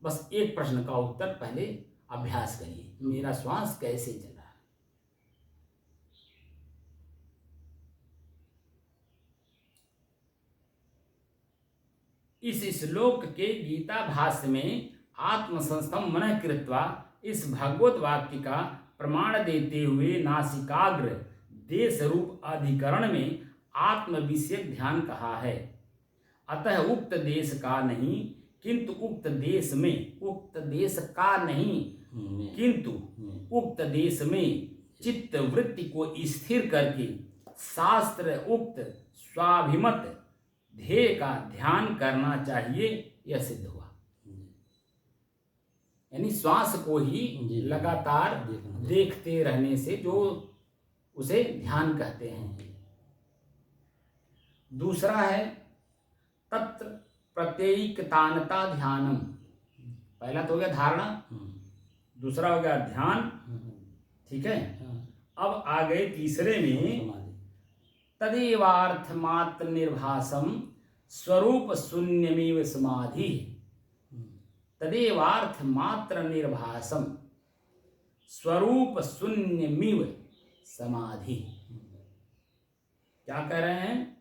बस एक प्रश्न का उत्तर पहले अभ्यास करिए, मेरा श्वास कैसे चल रहा है। इस श्लोक के गीता भाष्य में आत्मसंस्थम मनः कृत्वा इस भगवत वाक्य का प्रमाण देते हुए नासिकाग्र देश रूप अधिकरण में आत्म विषयक ध्यान कहा है। अतः उक्त देश का नहीं किंतु उक्त देश में, उक्त देश का नहीं किंतु उक्त देश में चित्त वृत्ति को स्थिर करके शास्त्र उक्त स्वाभिमत ध्येय का ध्यान करना चाहिए, यह सिद्ध हुआ। यानी श्वास को ही लगातार देखते रहने से जो उसे ध्यान कहते हैं। दूसरा है तत्र प्रत्ययिकतानता ध्यानम। पहला तो हो गया धारणा, दूसरा हो गया ध्यान, ठीक है। अब आ गए तीसरे में तदेवार्थ मात्र निर्भासम स्वरूप शून्यमेव समाधि। तदेवार्थ मात्र निर्भासम स्वरूप शून्यमेव समाधि। क्या कह रहे हैं?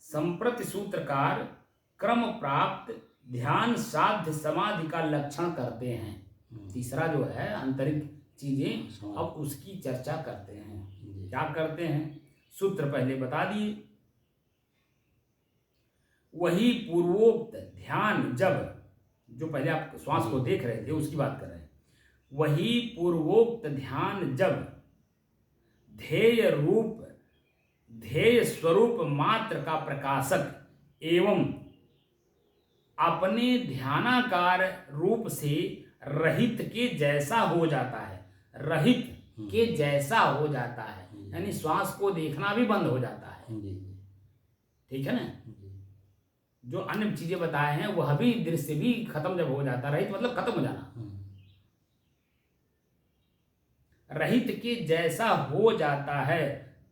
संप्रति सूत्रकार क्रम प्राप्त ध्यान साध्य समाधि का लक्षण करते हैं। तीसरा जो है आंतरिक चीजें, अब उसकी चर्चा करते हैं। क्या करते हैं? सूत्र पहले बता दिए। वही पूर्वोक्त ध्यान जब, जो पहले आप श्वास को देख रहे थे उसकी बात कर रहे हैं, वही पूर्वोक्त ध्यान जब ध्येय रूप, ध्येय स्वरूप मात्र का प्रकाशक एवं अपने ध्यानाकार रूप से रहित के जैसा हो जाता है, रहित के जैसा हो जाता है, यानी श्वास को देखना भी बंद हो जाता है। ठीक है ना? जो अन्य चीजें बताए हैं वह भी दृश्य भी खत्म जब हो जाता है, रहित मतलब खत्म हो जाना, रहित के जैसा हो जाता है,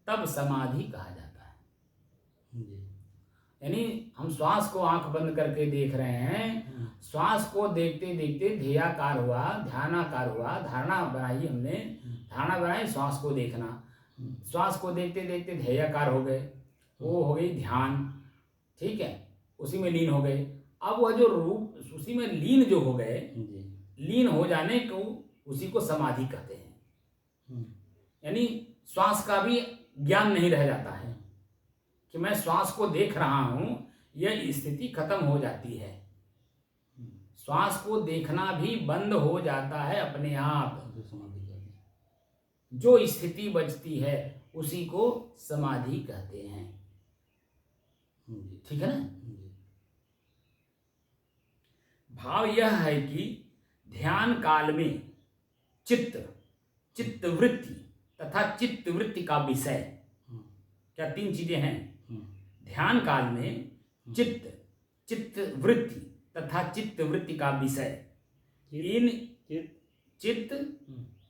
तब समाधि कहा जाता है। यानी हम श्वास को आंख बंद करके देख रहे हैं, श्वास को देखते देखते ध्येयाकार हुआ, ध्यानाकार हुआ, धारणा बनाई हमने, धारणा बनाई श्वास को देखना, श्वास को देखते देखते ध्येयाकार हो गए, वो हो गई ध्यान, ठीक है, उसी में लीन हो गए। अब वह जो रूप उसी में लीन जो हो गए, लीन हो जाने को उसी को समाधि कहते हैं। यानी श्वास का भी ज्ञान नहीं रह जाता है कि मैं श्वास को देख रहा हूं, यह स्थिति खत्म हो जाती है। श्वास को देखना भी बंद हो जाता है अपने आप। जो स्थिति बचती है उसी को समाधि कहते हैं। ठीक है ना? भाव यह है कि ध्यान काल में चित्तवृत्ति तथा चित्तवृत्ति का विषय, क्या तीन चीजें हैं? ध्यान काल में चित्तवृत्ति तथा चित्तवृत्ति का विषय, इन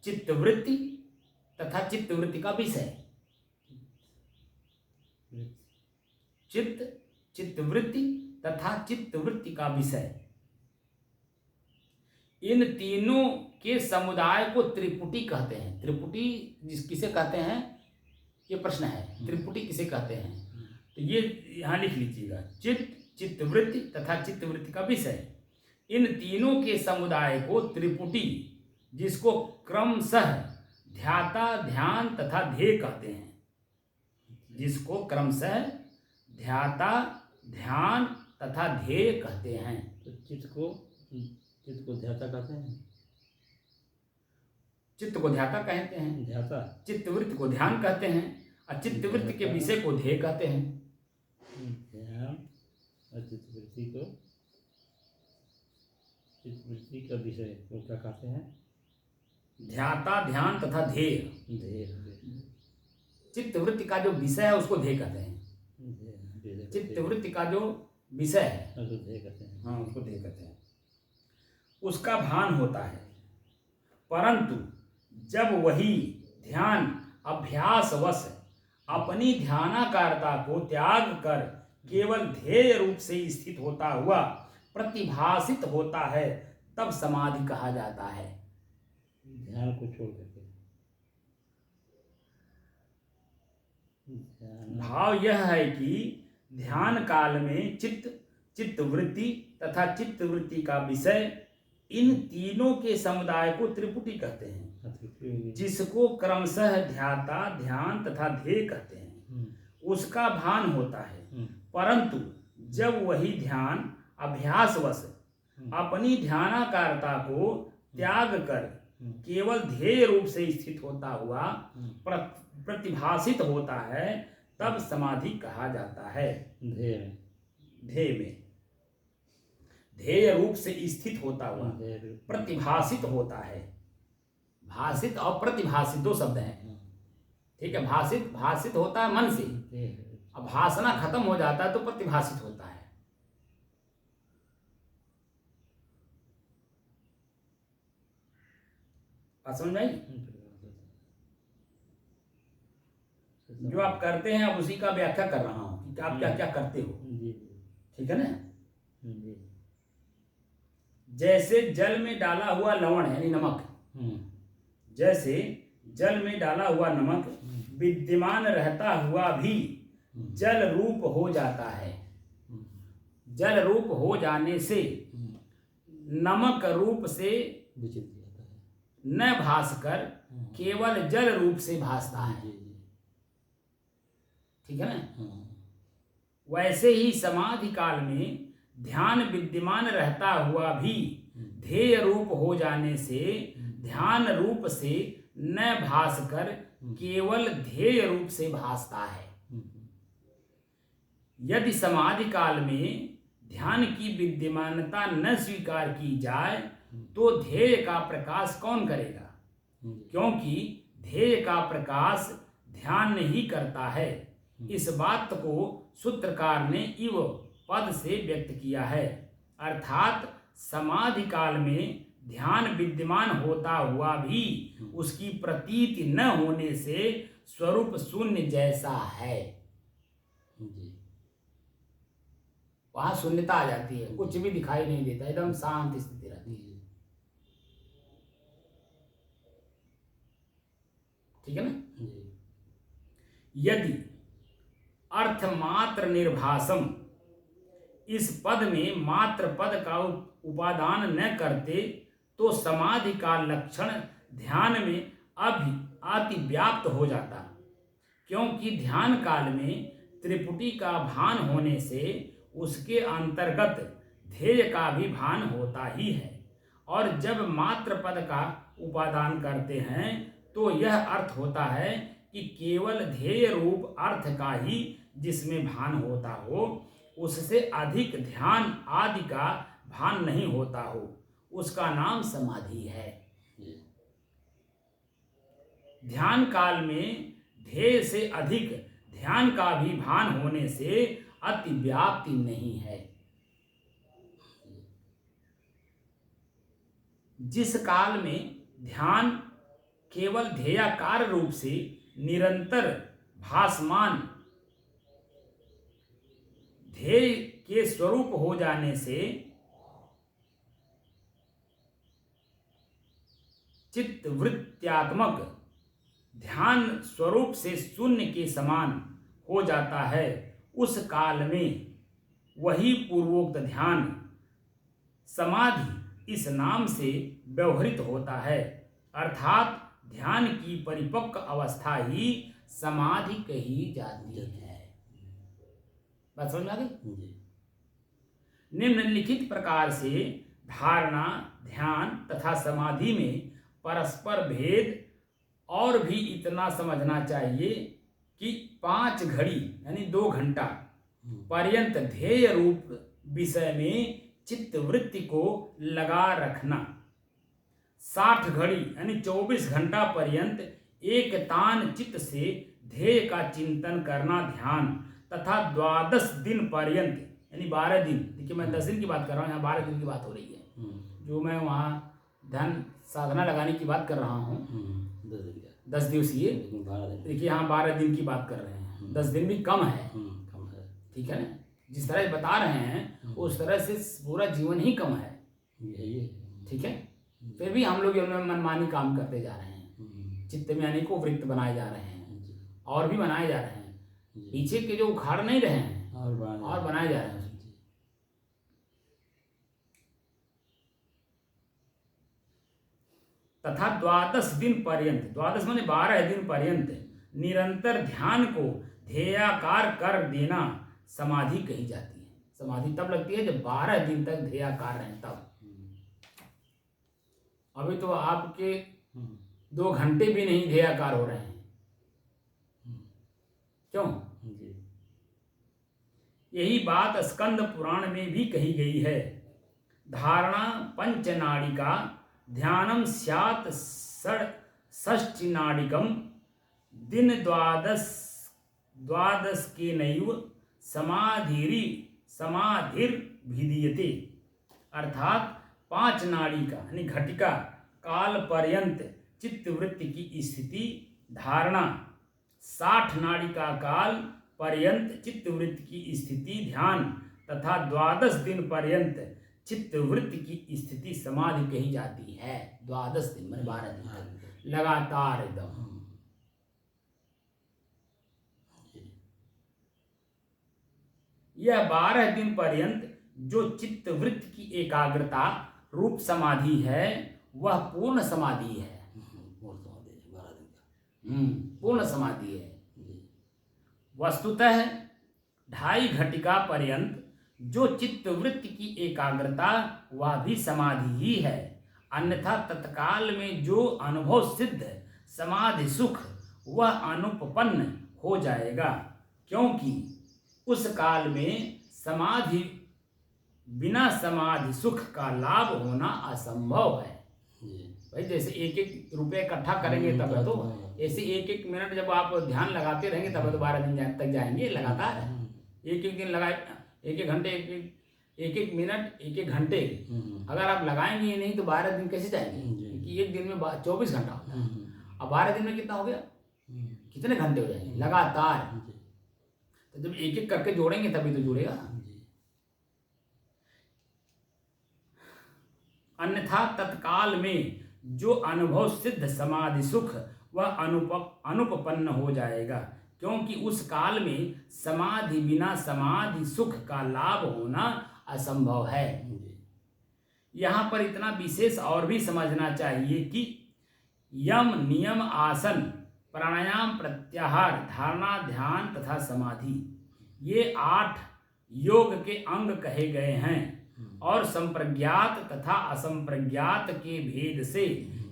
चित्तवृत्ति तथा चित्तवृत्ति का विषय, चित्तवृत्ति तथा चित्तवृत्ति का विषय, इन तीनों के समुदाय को त्रिपुटी कहते हैं। त्रिपुटी किसे कहते हैं, ये प्रश्न है। त्रिपुटी किसे कहते हैं? तो ये यहाँ लिख लीजिएगा, चित्तवृत्ति तथा चित्तवृत्ति का विषय, इन तीनों के समुदाय को त्रिपुटी, जिसको क्रमशः ध्याता, ध्यान तथा ध्येय कहते हैं, जिसको क्रमशः ध्याता, ध्यान तथा ध्येय कहते हैं। तो चित्त को ध्याता कहते हैं, चित्त को ध्याता कहते हैं, ध्याता, चित्तवृत्ति को ध्यान कहते हैं, और चित्तवृत्ति के विषय को ध्येय कहते हैं। ध्यान और चित्तवृत्ति का विषय को क्या कहते हैं? ध्याता, ध्येय तथा ध्येय। चित्तवृत्ति का जो विषय है उसको ध्येय कहते हैं। चित्तवृत्ति का जो विषय है उसको ध्येय कहते हैं। हाँ, उसको ध्येय कहते हैं। उसका भान होता है, परंतु जब वही ध्यान अभ्यासवश अपनी ध्यानाकारता को त्याग कर केवल ध्येय रूप से स्थित होता हुआ प्रतिभासित होता है, तब समाधि कहा जाता है। ध्यान को छोड़ करके भाव यह है कि ध्यान काल में चित्तवृत्ति तथा चित्तवृत्ति का विषय, इन तीनों के समुदाय को त्रिपुटी कहते हैं, जिसको क्रमशः ध्याता, ध्यान तथा ध्येय कहते हैं। उसका भान होता है, परंतु जब वही ध्यान अभ्यासवश अपनी ध्यानाकारता को त्याग कर केवल ध्येय रूप से स्थित होता हुआ प्रतिभासित होता है, तब समाधि कहा जाता है। ध्येय में ध्येय रूप से स्थित होता हुआ प्रतिभासित होता है। भासित और प्रतिभासित दो शब्द हैं, ठीक है। भासित होता है मन से, अब भासना खत्म हो जाता है तो प्रतिभासित होता है। बात समझ में आई? जो आप करते हैं, अब उसी का व्याख्या कर रहा हूं कि आप क्या क्या करते हो, ठीक है ना। जैसे जल में डाला हुआ लवण यानी नमक, जैसे जल में डाला हुआ नमक विद्यमान रहता हुआ भी जल रूप हो जाता है। जल रूप हो जाने से नमक रूप से न भासकर केवल जल रूप से भासता है, ठीक है ना। वैसे ही समाधि काल में ध्यान विद्यमान रहता हुआ भी ध्येय रूप हो जाने से ध्यान रूप से न भासकर केवल ध्येय रूप से भासता है। यदि समाधि काल में ध्यान की विद्यमानता न स्वीकार की जाए तो ध्येय का प्रकाश कौन करेगा, क्योंकि ध्येय का प्रकाश ध्यान ही करता है। इस बात को सूत्रकार ने इव पद से व्यक्त किया है, अर्थात समाधि काल में ध्यान विद्यमान होता हुआ भी उसकी प्रतीति न होने से स्वरूप शून्य जैसा है। वहां शून्यता आ जाती है, कुछ भी दिखाई नहीं देता, एकदम शांत स्थिति रहती है, ठीक है ना। यदि अर्थ मात्र निर्भासम, इस पद में मात्र पद का उपादान न करते तो समाधि का लक्षण ध्यान में अतिव्याप्त हो जाता, क्योंकि ध्यान काल में त्रिपुटी का भान होने से उसके अंतर्गत ध्येय का भी भान होता ही है। और जब मात्र पद का उपादान करते हैं तो यह अर्थ होता है कि केवल ध्येय रूप अर्थ का ही जिसमें भान होता हो, उससे अधिक ध्यान आदि का भान नहीं होता हो, उसका नाम समाधि है। ध्यान काल में ध्येय से अधिक ध्यान का भी भान होने से अतिव्याप्ति नहीं है। जिस काल में ध्यान केवल ध्येयाकार रूप से निरंतर भासमान ध्येय के स्वरूप हो जाने से चित्तवृत्त्यात्मक ध्यान स्वरूप से शून्य के समान हो जाता है, उस काल में वही पूर्वोक्त ध्यान समाधि इस नाम से व्यवहृत होता है, अर्थात ध्यान की परिपक्व अवस्था ही समाधि कही जाती है। बात समझ में आ गई? निम्नलिखित प्रकार से धारणा, ध्यान तथा समाधि में परस्पर भेद और भी इतना समझना चाहिए कि 5 घड़ी यानी 2 घंटा पर्यंत ध्येय रूप विषय में चित्तवृत्ति को लगा रखना, 60 घड़ी यानी 24 घंटा पर्यंत एक तान चित्त से ध्येय का चिंतन करना ध्यान तथा 12 दिन पर्यंत, यानी 12 दिन, देखिए मैं 10 दिन की बात कर रहा हूँ, यहाँ 12 दिन की बात हो रही है। जो मैं वहाँ ध्यान साधना लगाने की बात कर रहा हूँ 10 दिवसीय, देखिए यहाँ 12 दिन की बात कर रहे हैं। 10 दिन भी कम है, ठीक है ना। जिस तरह बता रहे हैं उस तरह से पूरा जीवन ही कम है, ठीक है। फिर भी हम लोग मनमानी काम करते जा रहे हैं, चित्त में अनेकों वृत्त बनाए जा रहे हैं और भी बनाए जा रहे हैं, पीछे के जो उखाड़ नहीं रहे हैं और बनाए जा रहे हैं। तथा 12 दिन पर्यंत, 12 माने 12 दिन पर्यंत निरंतर ध्यान को ध्येयाकार कर देना समाधि कही जाती है। समाधि तब लगती है जब 12 दिन तक ध्येयाकार रहें तब। अभी तो आपके 2 घंटे भी नहीं ध्येयाकार हो रहे हैं, क्यों? यही बात स्कंद पुराण में भी कही गई है। धारणा पंचनाड़िका ध्यानम स्यात् षष्ठीनाड़िकम दिन 12 के नैव समाधिर्भिधीयते, अर्थात 5 नाड़ी का यानी घटिका काल पर्यंत चित्तवृत्ति की स्थिति धारणा, 60 नाड़ी का काल पर्यंत चित्तवृत्ति की स्थिति ध्यान तथा 12 दिन पर्यंत चित्तवृत्ति की स्थिति समाधि कही जाती है। 12 दिन में 12 दिन तक लगातार एकदम। यह 12 दिन पर्यंत जो चित्तवृत्ति की एकाग्रता रूप समाधि है वह पूर्ण समाधि है। पूर्ण समाधि है। वस्तुतः 2.5 घटिका पर्यंत जो चित्तवृत्ति की एकाग्रता वह भी समाधि ही है, अन्यथा तत्काल में जो अनुभव सिद्ध समाधि सुख वह अनुपपन्न हो जाएगा, क्योंकि उस काल में समाधि बिना समाधि सुख का लाभ होना असंभव है। भाई जैसे 1-1 रुपये इकट्ठा करेंगे तब है, तो ऐसे 1-1 मिनट जब आप ध्यान लगाते रहेंगे तब तो 12 दिन तक जाएंगे लगातार। 1-1 दिन लगाए, 1-1 घंटे, 1-1 मिनट, 1-1 घंटे अगर आप लगाएंगे नहीं तो 12 दिन कैसे जाएंगे? क्योंकि एक दिन में 24 घंटा होता है। अब 12 दिन में कितना हो गया? कितने घंटे हो जाएंगे लगातार? तो जब 1-1 करके जोड़ेंगे तभी तो जुड़ेगा। अन्यथा तत्काल में जो अनुभव सिद्ध समाधि सुख वह अनुपपन्न हो जाएगा, क्योंकि उस काल में समाधि बिना समाधि सुख का लाभ होना असंभव है। यहाँ पर इतना विशेष और भी समझना चाहिए कि यम, नियम, आसन, प्राणायाम, प्रत्याहार, धारणा, ध्यान तथा समाधि ये 8 योग के अंग कहे गए हैं और संप्रज्ञात तथा असंप्रज्ञात के भेद से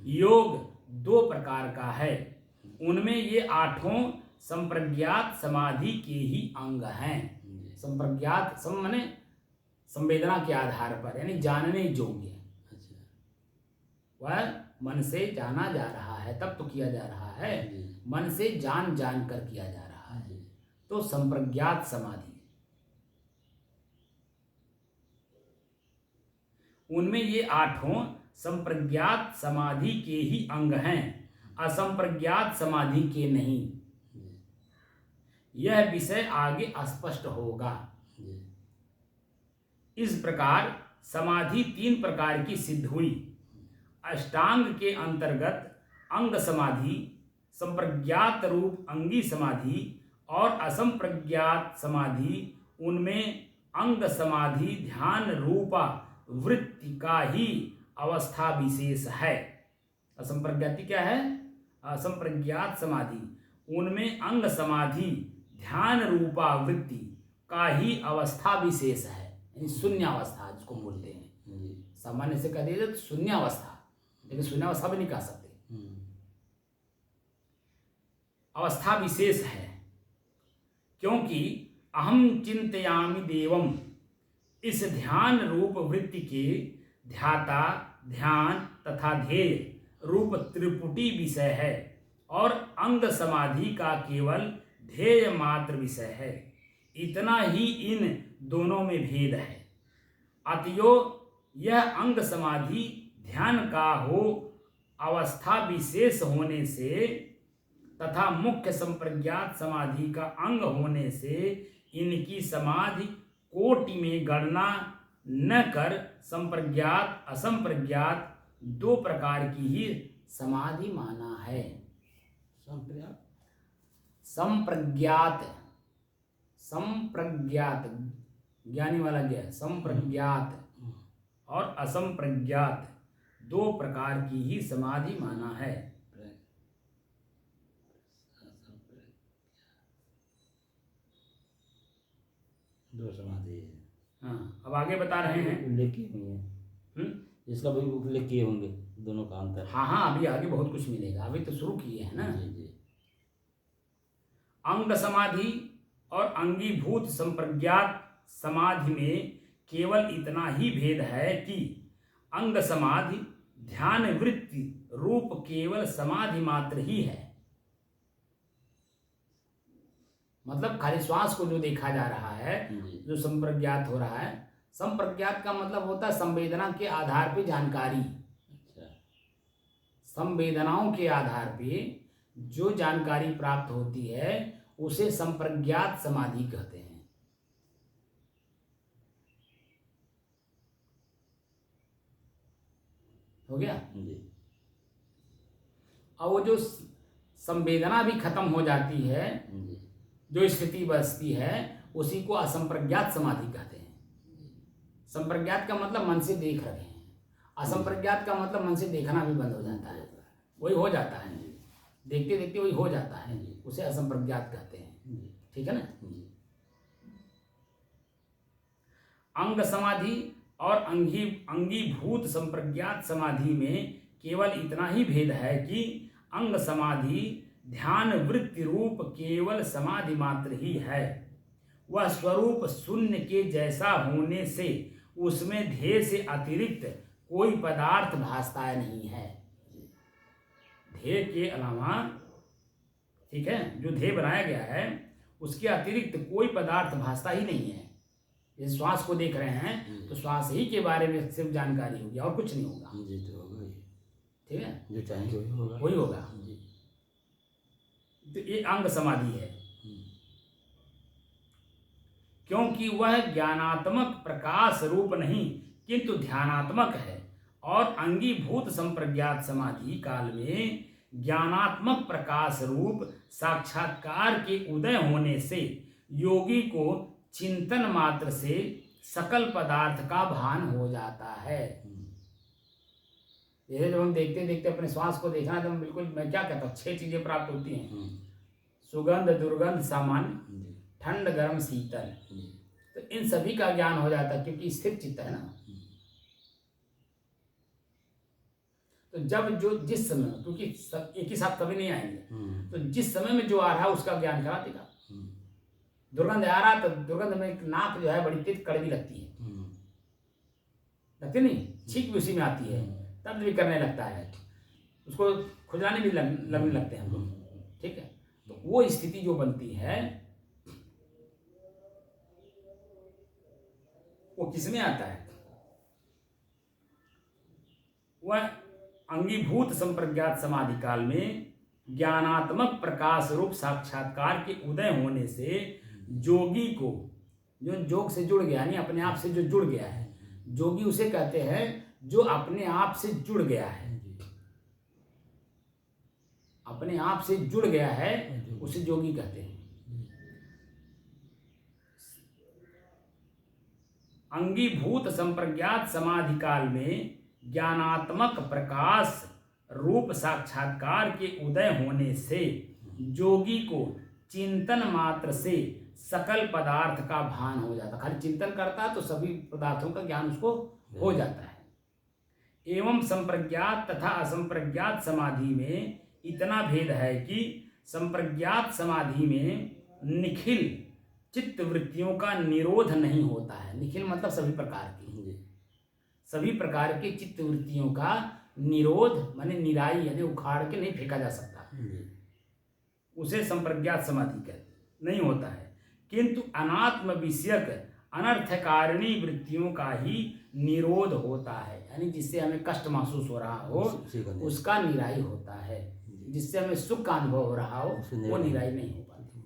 योग 2 प्रकार का है। उनमें ये 8 संप्रज्ञात समाधि के ही अंग हैं। संप्रज्ञात माने संवेदना के आधार पर, यानी जानने योग्य। वह मन से जाना जा रहा है तब तो किया जा रहा है, मन से जान कर किया जा रहा है, तो संप्रज्ञात समाधि। उनमें ये 8 संप्रज्ञात समाधि के ही अंग हैं, असंप्रज्ञात समाधि के नहीं। यह विषय आगे स्पष्ट होगा। इस प्रकार समाधि 3 प्रकार की सिद्ध हुई। अष्टांग के अंतर्गत अंग समाधि, संप्रज्ञात रूप अंगी समाधि और असंप्रज्ञात समाधि। उनमें अंग समाधि ध्यान रूपा वृत्ति का ही अवस्था विशेष है। असंप्रज्ञाति क्या है? असंप्रज्ञात समाधि। उनमें अंग समाधि ध्यान रूपा वृत्ति का ही अवस्था विशेष है, यानी शून्य अवस्था जिसको बोलते हैं। सामान्य से कह दीजिए तो शून्य अवस्था, लेकिन शून्य अवस्था भी नहीं कह सकते, अवस्था विशेष है। क्योंकि अहम चिंतयामि देवम इस ध्यान रूप वृत्ति के ध्याता, ध्यान तथा ध्येय रूप त्रिपुटी विषय है। और अंग समाधि का केवल ध्येय मात्र विषय है। इतना ही इन दोनों में भेद है। अतयो यह अंग समाधि ध्यान का हो अवस्था विशेष होने से तथा मुख्य संप्रज्ञात समाधि का अंग होने से इनकी समाधि कोटि में गणना न कर संप्रज्ञात असंप्रज्ञात दो प्रकार की ही समाधि माना है। संप्रज्ञात संप्रज्ञात संप्रज्ञात ज्ञानी वाला ज्ञान, संप्रज्ञात और असंप्रज्ञात दो प्रकार की ही समाधि माना है। दो समाधि है। हाँ, अब आगे बता रहे हैं। उल्लेख किए होंगे, इसका भी उल्लेख किए होंगे दोनों का अंतर। हाँ हाँ, अभी आगे बहुत कुछ मिलेगा, अभी तो शुरू किए हैं ना। जी जी। अंग समाधि और अंगीभूत संप्रज्ञात समाधि में केवल इतना ही भेद है कि अंग समाधि ध्यान वृत्ति रूप केवल समाधि मात्र ही है। मतलब खाली श्वास को जो देखा जा रहा है, जो संप्रज्ञात हो रहा है, संप्रज्ञात का मतलब होता है संवेदना के आधार पे जानकारी। संवेदनाओं के आधार पे जो जानकारी प्राप्त होती है उसे संप्रज्ञात समाधि कहते हैं। हो गया। और वो जो संवेदना भी खत्म हो जाती है, जो स्थिति बचती है, उसी को असंप्रज्ञात समाधि कहते हैं। संप्रज्ञात का मतलब मन से देख रहे हैं, असंप्रज्ञात का मतलब मन से देखना भी बंद हो जाता है, वही हो जाता है, देखते देखते वही हो जाता है, उसे असंप्रज्ञात कहते हैं। ठीक है ना। अंग समाधि और अंगीभूत संप्रज्ञात समाधि में केवल इतना ही भेद है कि अंग समाधि ध्यान वृत्ति रूप केवल समाधि मात्र ही है। वह स्वरूप शून्य के जैसा होने से उसमें ध्येय से अतिरिक्त कोई पदार्थ भासता नहीं है। ध्येय के अलावा, ठीक है, जो ध्येय बनाया गया है उसके अतिरिक्त कोई पदार्थ भासता ही नहीं है। इस श्वास को देख रहे हैं तो श्वास ही के बारे में सिर्फ जानकारी होगी और कुछ नहीं होगा। जी तो होगा ही। ठीक है, जो चाहेंगे वही होगा, वही होगा। तो ये अंग समाधि है, क्योंकि वह ज्ञानात्मक प्रकाश रूप नहीं किंतु ध्यानात्मक है। और अंगीभूत संप्रज्ञात समाधि काल में ज्ञानात्मक प्रकाश रूप साक्षात्कार के उदय होने से योगी को चिंतन मात्र से सकल पदार्थ का भान हो जाता है। जैसे जब हम देखते देखते अपने श्वास को देखना, तो हम बिल्कुल, मैं क्या कहता हूँ, 6 चीजें प्राप्त होती हैं। सुगंध, दुर्गंध, सामान्य, ठंड, गर्म, शीतल। तो इन सभी का ज्ञान हो जाता है क्योंकि स्थिर चित्त है ना। तो जब जो जिस समय, क्योंकि एक ही साथ कभी नहीं आएंगे, तो जिस समय में जो आ रहा है उसका ज्ञान करा देगा। दुर्गंध आ रहा तो दुर्गंध में नाक जो है बड़ी तेज कड़वी लगती है, लगती नहीं, छींक भी उसी में आती है, दर्द भी करने लगता है, उसको खुजलाने भी लगने लगते हैं हमको। ठीक है, तो वो स्थिति जो बनती है वो किसमें आता है? वह अंगीभूत संप्रज्ञात समाधि काल में ज्ञानात्मक प्रकाश रूप साक्षात्कार के उदय होने से जोगी को, जो योग से जुड़ गया, यानी अपने आप से जो जुड़ गया है, जोगी उसे कहते हैं जो अपने आप से जुड़ गया है। अपने आप से जुड़ गया है उसे जोगी कहते हैं। अंगीभूत संप्रज्ञात समाधि काल में ज्ञानात्मक प्रकाश रूप साक्षात्कार के उदय होने से जोगी को चिंतन मात्र से सकल पदार्थ का भान हो जाता। खाली चिंतन करता है तो सभी पदार्थों का ज्ञान उसको हो जाता है। एवं संप्रज्ञात तथा असंप्रज्ञात समाधि में इतना भेद है कि संप्रज्ञात समाधि में निखिल चित्त वृत्तियों का निरोध नहीं होता है। निखिल मतलब सभी प्रकार की, सभी प्रकार की चित्त वृत्तियों का निरोध माने निराई, यानी उखाड़ के नहीं फेंका जा सकता। उसे संप्रज्ञात समाधि कहते नहीं होता है, किंतु अनात्म विषयक अनर्थकारिणी वृत्तियों का ही निरोध होता है। यानी जिससे हमें कष्ट महसूस हो रहा हो उसका निराई होता है, जिससे हमें सुख का अनुभव हो रहा हो वो निराई नहीं हो पाती।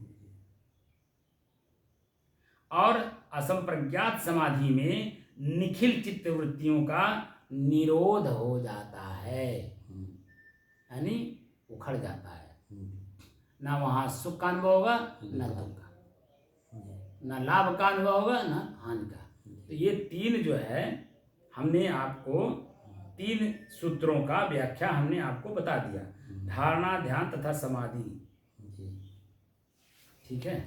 और असंप्रज्ञात समाधि में निखिल चित्त वृत्तियों का निरोध हो जाता है, यानी उखड़ जाता है। ना वहाँ सुख का अनुभव होगा, ना दुख का, ना लाभ का अनुभव होगा, ना हानि का। तो ये तीन जो है हमने आपको, तीन सूत्रों का व्याख्या हमने आपको बता दिया, धारणा, ध्यान तथा समाधि। ठीक है।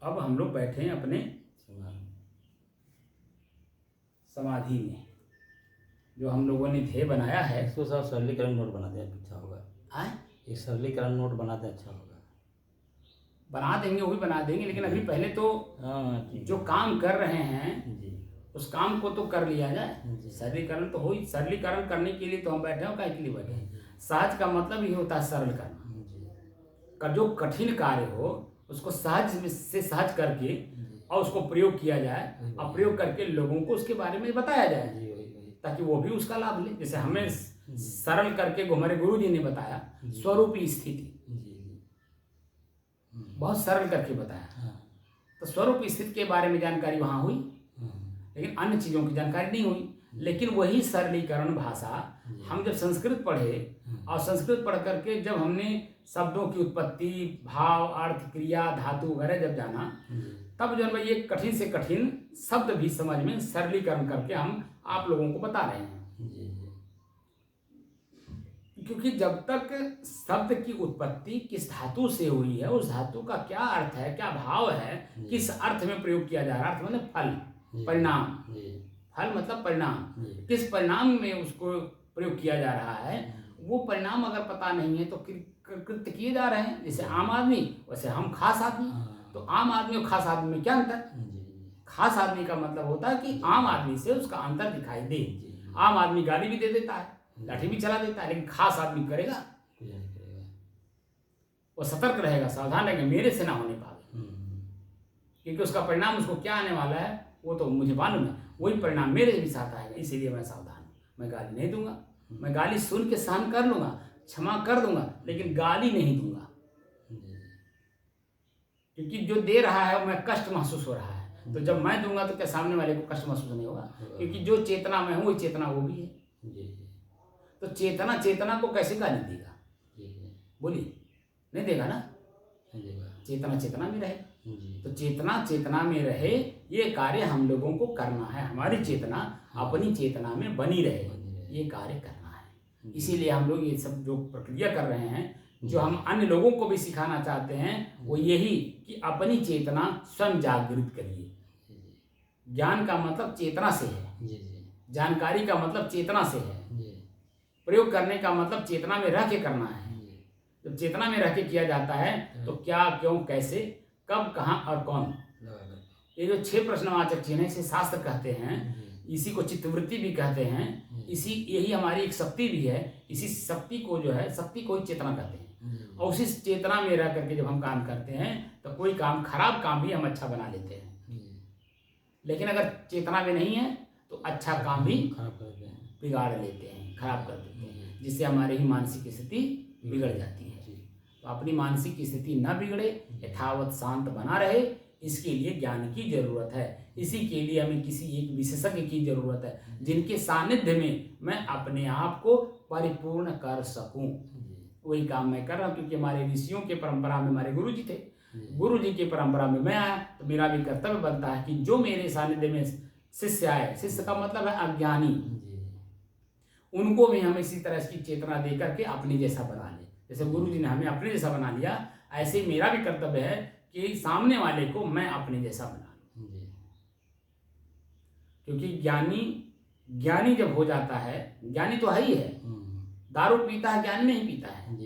अब हम लोग बैठे हैं अपने समाधि में, जो हम लोगों ने ध्येय बनाया है। इसको सब सरलीकरण नोट बना दें, अच्छा होगा। एक सरलीकरण नोट बना दें, अच्छा होगा। बना देंगे, वो भी बना देंगे, लेकिन अभी पहले तो जो काम कर रहे हैं उस काम को तो कर लिया जाए। सरलीकरण तो हो ही, सरलीकरण करने के लिए तो हम बैठे हैं, क्या के लिए बैठे हैं? सहज का मतलब ये होता है सरल करना। जो कठिन कार्य हो उसको सहज से सहज करके और उसको प्रयोग किया जाए, और प्रयोग करके लोगों को उसके बारे में बताया जाए ताकि वो भी उसका लाभ ले। जैसे हमें सरल करके हमारे गुरु जी ने बताया स्वरूपी स्थिति, बहुत सरल करके बताया। तो स्वरूप स्थिति के बारे में जानकारी वहाँ हुई, लेकिन अन्य चीज़ों की जानकारी नहीं हुई। लेकिन वही सरलीकरण भाषा हम जब संस्कृत पढ़े, और संस्कृत पढ़ करके जब हमने शब्दों की उत्पत्ति, भाव, अर्थ, क्रिया, धातु वगैरह जब जाना, तब जो है ये कठिन से कठिन शब्द भी समझ में सरलीकरण करके हम आप लोगों को बता रहे हैं। क्योंकि जब तक शब्द की उत्पत्ति किस धातु से हुई है, उस धातु का क्या अर्थ है, क्या भाव है, किस अर्थ में प्रयोग किया जा रहा है, अर्थ मतलब फल, परिणाम, फल मतलब परिणाम, किस परिणाम में उसको प्रयोग किया जा रहा है, वो परिणाम अगर पता नहीं है तो कृत्य किए जा रहे हैं। जैसे आम आदमी, वैसे हम खास आदमी। तो आम आदमी और खास आदमी में क्या अंतर? खास आदमी का मतलब होता है कि आम आदमी से उसका अंतर दिखाई दे। आम आदमी गाली भी दे देता है, लाठी भी चला देता है, लेकिन खास आदमी करेगा, वो सतर्क रहेगा, सावधान रहेगा, मेरे से ना होने पावे, क्योंकि उसका परिणाम उसको क्या आने वाला है वो तो मुझे मालूम है। वही परिणाम मेरे भी साथ आएगा, इसीलिए मैं सावधान हूँ। मैं गाली नहीं दूंगा, मैं गाली सुन के सहन कर लूंगा, क्षमा कर दूंगा, लेकिन गाली नहीं दूंगा, क्योंकि जो दे रहा है मैं कष्ट महसूस हो रहा है। तो जब मैं दूंगा तो क्या सामने वाले को कष्ट महसूस नहीं होगा? क्योंकि जो चेतना में हूँ वही चेतना वो भी है। तो चेतना चेतना को कैसे गाली देगा? बोलिए, नहीं देगा ना। चेतना चेतना में रहे, तो चेतना चेतना में रहे, ये कार्य हम लोगों को करना है। हमारी चेतना अपनी चेतना में बनी रहे, ये कार्य करना है। इसीलिए हम लोग ये सब जो प्रक्रिया कर रहे हैं, जो हम अन्य लोगों को भी सिखाना चाहते हैं, वो यही कि अपनी चेतना स्वयं जागृत करिए। ज्ञान का मतलब चेतना से है, जानकारी का मतलब चेतना से है, प्रयोग करने का मतलब चेतना में रह के करना है। जब चेतना में रह के किया जाता है तो क्या, क्यों, कैसे, कब, कहाँ और कौन, ये जो 6 प्रश्नवाचक चिन्ह इसे शास्त्र कहते हैं, इसी को चित्तवृत्ति भी कहते हैं। इसी यही हमारी एक शक्ति भी है। इसी शक्ति को जो है, शक्ति को ही चेतना कहते हैं। और उसी चेतना में रह करके जब हम काम करते हैं तो कोई काम, खराब काम भी हम अच्छा बना लेते हैं। लेकिन अगर चेतना में नहीं है तो अच्छा काम भी बिगाड़ लेते हैं, खराब कर देते हैं, जिससे हमारी ही मानसिक स्थिति बिगड़ जाती है। तो अपनी मानसिक स्थिति न बिगड़े, यथावत शांत बना रहे, इसके लिए ज्ञान की जरूरत है। इसी के लिए हमें किसी एक विशेषज्ञ की जरूरत है, जिनके सानिध्य में मैं अपने आप को परिपूर्ण कर सकूं। वही काम मैं कर रहा हूँ, क्योंकि हमारे ऋषियों के परंपरा में हमारे गुरु जी थे, गुरु जी की परंपरा में मैं आया, तो मेरा भी कर्तव्य बनता है कि जो मेरे सानिध्य में शिष्य आए, शिष्य का मतलब है अज्ञानी, उनको भी हम इसी तरह की चेतना दे करके अपने जैसा बना ले। जैसे गुरु जी ने हमें अपने जैसा बना लिया, ऐसे मेरा भी कर्तव्य है कि सामने वाले को मैं अपने जैसा बना लूं। क्योंकि ज्ञानी जब हो जाता है, ज्ञानी तो है ही है, दारू पीता है, ज्ञानी नहीं पीता है,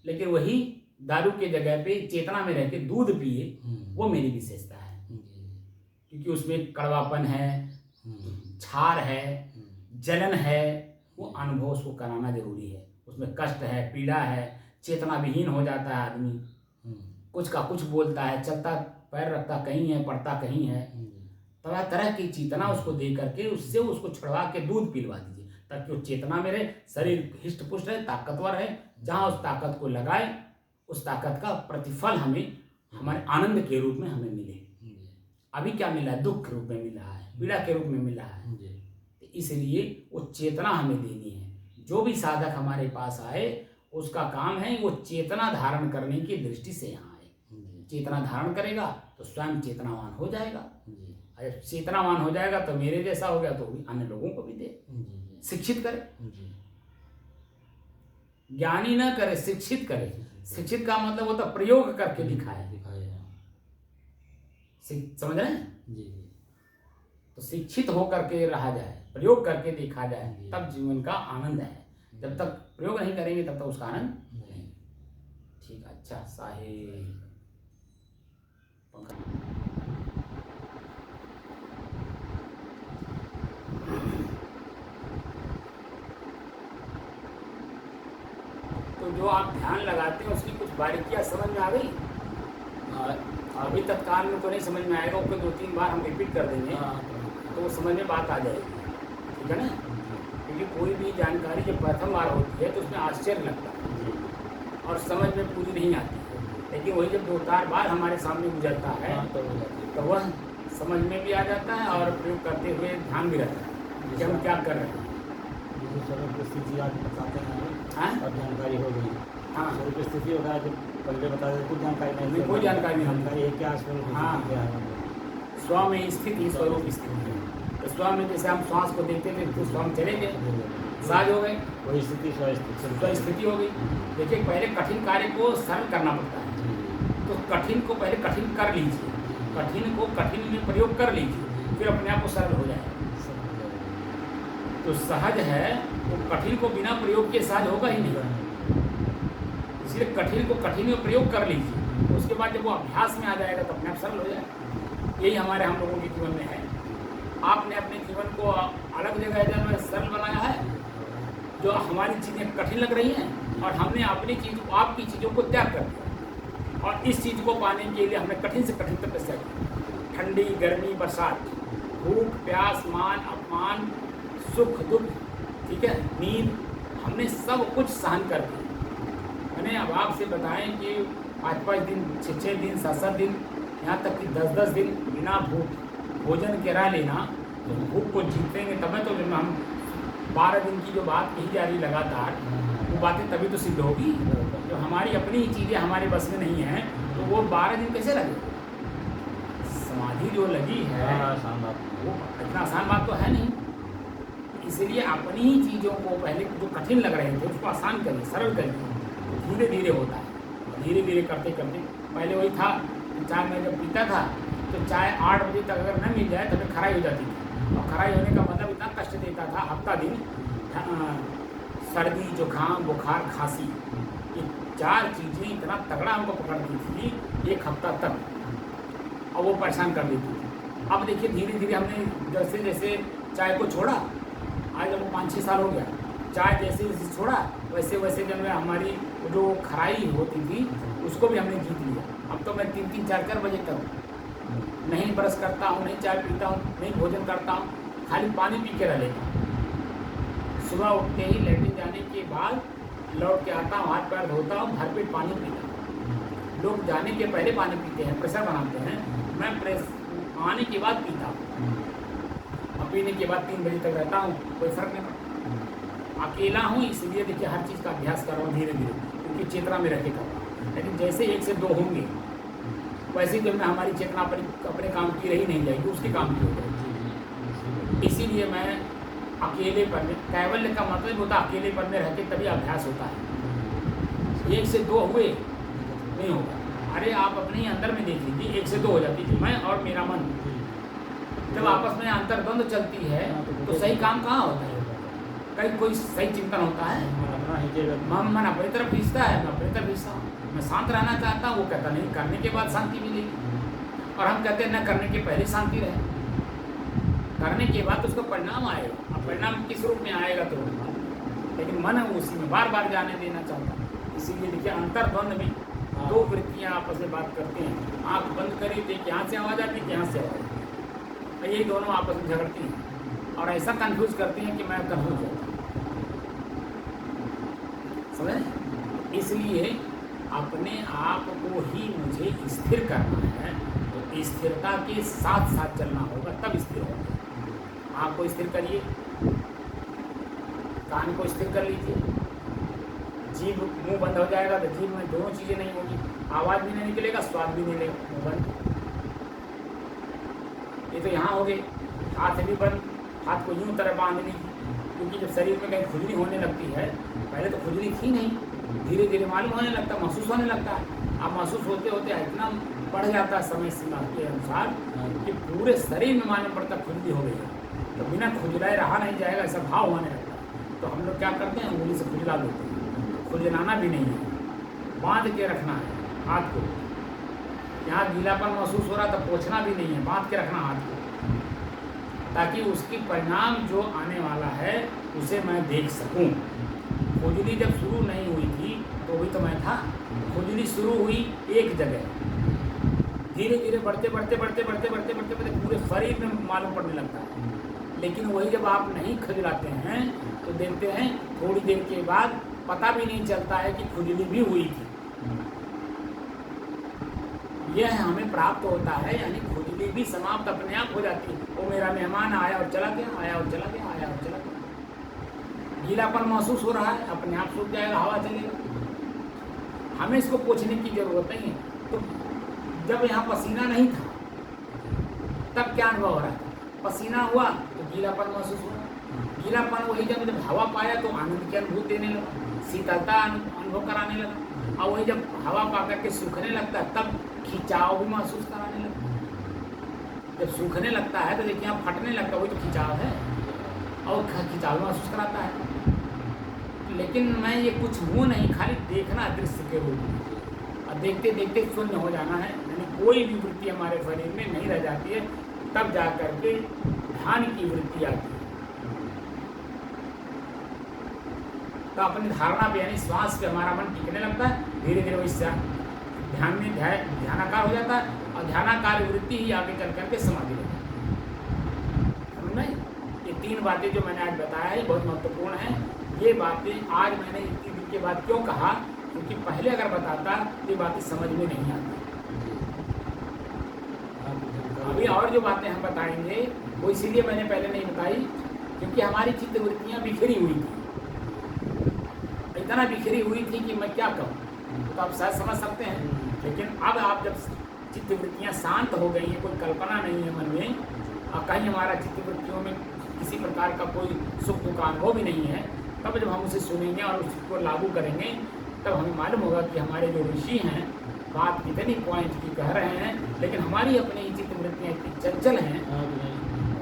लेकिन वही दारू के जगह पे चेतना में रह के दूध पिए, वो मेरी विशेषता है। क्योंकि उसमें कड़वापन है, छार है, जलन है, वो अनुभव उसको कराना जरूरी है। उसमें कष्ट है, पीड़ा है, चेतना विहीन हो जाता है आदमी, कुछ का कुछ बोलता है, चलता पैर रखता कहीं है, पड़ता कहीं है। तरह तरह की चेतना उसको दे करके उससे उसको छुड़वा के दूध पिलवा दीजिए, ताकि वो चेतना में रहे, शरीर हिष्ट पुष्ट रहे, ताकतवर है। जहाँ उस ताकत को लगाए, उस ताकत का प्रतिफल हमें हमारे आनंद के रूप में हमें मिले। अभी क्या मिला है? दुख के रूप में मिला है, पीड़ा के रूप में मिला है। तो इसलिए वो चेतना हमें देनी है। जो भी साधक हमारे पास आए, उसका काम है वो चेतना धारण करने की दृष्टि से यहाँ आए। चेतना धारण करेगा तो स्वयं चेतनावान हो जाएगा। अगर चेतनावान हो जाएगा तो मेरे जैसा हो गया तो भी अन्य लोगों को भी दे, शिक्षित करे। ज्ञानी ना करे, शिक्षित करे। शिक्षित का मतलब होता प्रयोग करके दिखाए। समझ रहे हैं? तो शिक्षित होकर के रहा जाए, प्रयोग करके देखा जाए, तब जीवन का आनंद है। जब तक प्रयोग नहीं करेंगे तब तक उसका आनंद नहीं। ठीक है, अच्छा साहेब तो जो आप ध्यान लगाते हैं उसकी कुछ बारीकियां समझ में आ गई? अभी तत्काल में तो नहीं समझ में आएगा, उसको 2-3 बार हम रिपीट कर देंगे तो वो समझ में बात आ जाएगी। ठीक है ना? क्योंकि कोई भी जानकारी जब प्रथम बार होती है तो उसमें आश्चर्य लगता है और समझ में पूरी नहीं आती है। लेकिन वही जब 2-4 बार हमारे सामने गुजरता है तो वह समझ में भी आ जाता है और प्रयोग करते हुए ध्यान भी रहता है कि हम क्या कर रहे हैं। और जानकारी हो गई। हाँ, शरीर की स्थिति होता है, जब पहले बता दें कुछ जानकारी नहीं, कोई जानकारी नहीं जानकारी है क्या स्वरूप। हाँ, स्व में स्थित ही स्वरूप स्थिति है। तो स्व में जैसे हम श्वास को देखते थे तो स्व में चले गए, साज हो गए, वही स्थिति स्थिति हो गई। देखिए पहले कठिन कार्य को सरल करना पड़ता है, तो कठिन को पहले कठिन कर लीजिए, कठिन को कठिन में प्रयोग कर लीजिए, फिर अपने आप को सरल हो जाएगा। तो सहज है वो कठिन को बिना प्रयोग के सहज होगा ही नहीं। इसलिए कठिन को कठिन में प्रयोग कर लीजिए, उसके बाद जब वो अभ्यास में आ जाएगा तो अपने आप सरल हो जाएगा। यही हमारे हम लोगों के जीवन में है। आपने अपने जीवन को अलग जगह में सरल बनाया है, जो हमारी चीज़ें कठिन लग रही हैं, और हमने अपनी चीज़ आपकी चीज़ों को त्याग कर दिया, और इस चीज़ को पाने के लिए हमने कठिन से कठिन तपस्या की। ठंडी गर्मी बरसात, भूख प्यास, मान अपमान, सुख दुख, ठीक है, नींद, हमने सब कुछ सहन कर दिया। मैंने अब आपसे बताएं कि 5-5 दिन, 6-6 दिन, 7-7 दिन, यहाँ तक कि 10-10 दिन बिना भोजन के रह लेना, तो भूख को जीतेंगे तब तो हम 12 दिन की जो बात कही जा रही लगातार, वो बातें तभी तो सिद्ध होगी। जो हमारी अपनी ही चीज़ें हमारे बस में नहीं हैं तो वो 12 दिन कैसे लगे? समाधि जो लगी है वो इतना आसान बात तो है नहीं। इसलिए अपनी ही चीज़ों को पहले जो कठिन लग रहे थे उसको आसान करिए, सरल करिए, धीरे धीरे होता है। धीरे धीरे करते करते, पहले वही था, चाय मैं जब पीता था तो चाय 8 बजे तक अगर न मिल जाए तो फिर खराई हो जाती थी, और खराई होने का मतलब इतना कष्ट देता था। हफ्ता दिन सर्दी जुकाम बुखार खांसी, ये 4 चीज़ें इतना तगड़ा हमको पकड़ती थी 1 हफ्ता तक, और वो परेशान कर देती थी। अब देखिए धीरे धीरे हमने जैसे जैसे चाय को छोड़ा, आज जब 5-6 साल हो गया, चाय जैसे जैसे छोड़ा वैसे वैसे जब हमारी जो खराई होती थी उसको भी हमने जीत लिया। अब तो मैं 3-3, 4-4 बजे तक नहीं ब्रश करता हूँ, नहीं चाय पीता हूँ, नहीं भोजन करता हूँ, खाली पानी पी के रह लेता हूँ। सुबह उठते ही लैट्रिन जाने के बाद लौट के आता हूँ, हाथ पैर धोता हूँ, भरपेट पानी पीता हूँ। लोग जाने के पहले पानी पीते हैं, प्रेशर बनाते हैं, मैं आने के बाद पीता हूँ। अब पीने के बाद 3 बजे तक रहता हूँ, कोई फर्क नहीं पड़ता। अकेला हूँ इसलिए देखिए हर चीज़ का अभ्यास कर रहा हूँ धीरे धीरे, क्योंकि चेतना में रह के कर रहा हूँ। लेकिन जैसे 1 से 2 होंगे वैसे जब मैं हमारी चेतना अपने काम की रही नहीं जाएगी, उसके काम की हो जाएगी। इसीलिए मैं अकेले पढ़ने, कैवल्य का मतलब होता है अकेले पढ़ने रह के तभी अभ्यास होता है। 1 से 2 हुए नहीं होगा। अरे आप अपने ही अंदर में देख लीजिए, 1 से 2 हो जाती थी मैं और मेरा मन, जब आपस में अंतर्द्वंद चलती है तो सही काम कहाँ होता है? कहीं कोई सही चिंतन होता है? मन अपनी तरफ खींचता है, मैं अपनी तरफ खींचता हूँ। मैं शांत रहना चाहता हूँ, वो कहता नहीं करने के बाद शांति मिलेगी, और हम कहते हैं न करने के पहले शांति रहे, करने के बाद उसका परिणाम आएगा। अब परिणाम किस रूप में आएगा तो होगा, लेकिन मन उसी में बार बार जाने देना चाहता है। इसीलिए देखिए अंतर्द्वंद में दो वृत्तियाँ आपस में बात करती हैं। आँख बंद करी तो एक यहाँ से आवाज़ आती है, यहाँ से आवाज़ आती है, तो ये दोनों आपस में झगड़ती हैं और ऐसा कंफ्यूज करती हैं कि मैं कंफ्यूज होता हूँ। समझे? इसलिए अपने आप को ही मुझे स्थिर करना है, तो स्थिरता के साथ साथ चलना होगा, तब स्थिर होगा। आँख को स्थिर करिए, कान को स्थिर कर लीजिए, जीभ मुंह बंद हो जाएगा तो जीभ में दोनों चीज़ें नहीं होगी, आवाज़ भी नहीं निकलेगा, स्वाद भी नहीं लेगा, मुँह बंद। ये तो यहाँ हो गए। हाथ भी बंद, हाथ को यूँ तरह बांध लीजिए, क्योंकि जब शरीर में कहीं खुजली होने लगती है, पहले तो खुजली थी नहीं, धीरे धीरे मालूम होने लगता, महसूस होने लगता है। अब महसूस होते होते इतना बढ़ जाता है समय सीमा के अनुसार कि पूरे शरीर में मालूम पड़ता खुजली हो गई है, तो बिना खुजलाए रहा नहीं जाएगा, ऐसा भाव होने लगता है। तो हम लोग क्या करते हैं, उंगली से खुजला देते हैं। खुजलाना भी नहीं है, बांध के रखना है हाथ को। यहाँ गीलापन महसूस हो रहा तो पोंछना भी नहीं है, बांध के रखना हाथ को, ताकि उसकी परिणाम जो आने वाला है उसे मैं देख सकूं। खुजली जब शुरू नहीं हुई थी तो भी तो मैं था, खुजली शुरू हुई एक जगह, धीरे धीरे बढ़ते बढ़ते बढ़ते बढ़ते बढ़ते बढ़ते बढ़ते पूरे शरीर में मालूम पड़ने लगता है। लेकिन वही जब आप नहीं खुजलाते हैं तो देखते हैं थोड़ी देर के बाद पता भी नहीं चलता है कि खुजली भी हुई थी। यह हमें प्राप्त होता है, यानी खुजली भी समाप्त अपने आप हो जाती है। वो मेरा मेहमान आया और चला गया, आया और चला गया, आया और चला गया। गीलापन महसूस हो रहा है, अपने आप सूख जाएगा, हवा चलेगा, हमें इसको पोंछने की जरूरत नहीं है। तो जब यहाँ पसीना नहीं था तब क्या अनुभव हो रहा था, पसीना हुआ तो गीलापन महसूस हुआ, गीलापन वही जब हवा पाया तो आनंद की अनुभूति देने लगा, शीतलता अनुभव कराने लगा, और वही जब हवा पा करके सूखने लगता है तब खिंचाव भी महसूस कराने लगता है। जब सूखने लगता है तो देखिए यहाँ फटने लगता है, वही तो खिंचाव है, और खिंचाव महसूस कराता है। लेकिन मैं ये कुछ हूँ नहीं, खाली देखना दृश्य के रूप में, और देखते देखते शून्य हो जाना है, यानी कोई भी वृत्ति हमारे शरीर में नहीं रह जाती है। तब जा करके ध्यान की वृत्ति आती है। तो अपनी धारणा पे यानी श्वास पे हमारा मन टिकने लगता है, धीरे धीरे वैसे ध्यान में ध्यानाकार हो जाता है, और ध्यानाकार वृत्ति ही आगे चल करके समाधि लगती है। समझ में? ये तीन बातें जो मैंने आज बताया है बहुत महत्वपूर्ण है। ये बातें आज मैंने इतनी दिन के बाद क्यों कहा, क्योंकि पहले अगर बताता तो ये बातें समझ में नहीं आती। अभी और जो बातें हम बताएंगे वो इसीलिए मैंने पहले नहीं बताई क्योंकि हमारी चित्त वृत्तियाँ बिखरी हुई थी, इतना बिखरी हुई थी कि मैं क्या कहूँ, तो आप शायद समझ सकते हैं। लेकिन अब आप जब चित्त वृत्तियाँ शांत हो गई हैं, कोई कल्पना नहीं है मन में, और कहीं हमारा चित्त वृत्तियों में किसी प्रकार का कोई सुख दुख का अनुभव भी नहीं है, तब जब हम उसे सुनेंगे और उसको लागू करेंगे तब हमें मालूम होगा कि हमारे जो ऋषि हैं बात कितनी पॉइंट की कह रहे हैं, लेकिन हमारी अपनी ही चित्त वृत्तियाँ इतनी चंचल हैं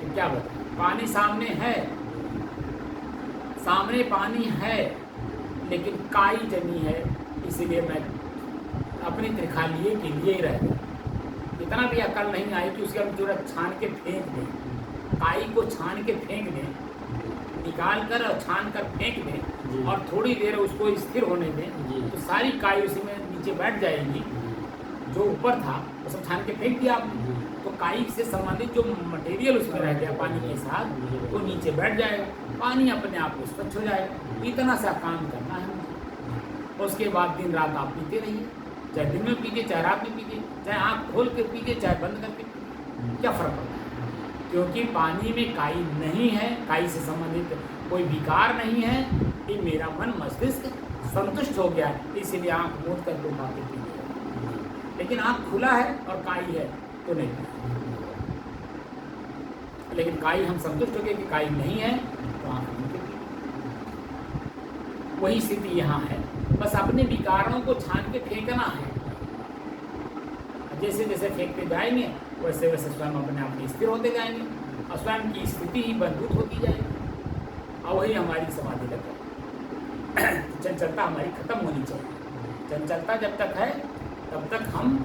कि क्या बताएं। पानी सामने है, सामने पानी है, लेकिन काई जमी है, इसीलिए मैं अपनी त्रिखा लिए के लिए ही रह गया। इतना भी अकल नहीं आई कि उसके हम पूरा छान के फेंक दें, काई को छान के फेंक दें, निकाल कर और छान कर फेंक दें और थोड़ी देर उसको स्थिर होने दें, तो सारी काई उसी में नीचे बैठ जाएगी। जो ऊपर था वो सब छान के फेंक दिया आपने, तो काई से संबंधित जो मटेरियल उसमें रह गया पानी के साथ वो नीचे बैठ जाएगा, पानी अपने आप को स्वच्छ हो जाएगा। इतना सा काम करना है मुझे। उसके बाद दिन रात आप पीते रहिए, चाहे दिन में पीजिए, चाहे रात में पीजिए, चाहे आँख खोल के पीजिए, चाहे बंद करके पीजिए, क्या फ़र्क पड़ता है? क्योंकि पानी में काई नहीं है, काई से संबंधित कोई विकार नहीं है। कि मेरा मन मस्तिष्क संतुष्ट हो गया है, इसीलिए आँख मूंद कर डूबा के पीजिए। लेकिन आँख खुला है और काई है तो नहीं, लेकिन काई हम संतुष्ट हो गए कि काई नहीं है तो आँख मूंद के पीजिए। वही स्थिति यहाँ है, बस अपने विकारों को छान के फेंकना है। जैसे जैसे फेंकते जाएंगे वैसे वैसे स्वयं अपने आप में स्थिर होते जाएंगे और स्वयं की स्थिति ही मजबूत होती जाएगी, और वही हमारी समाधि लग जाएगी। चंचलता हमारी खत्म होनी चाहिए। चंचलता जब तक है तब तक हम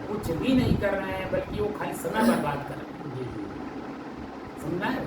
कुछ भी नहीं कर रहे हैं, बल्कि वो खाली समय बर्बाद कर रहे हैं। समझना है?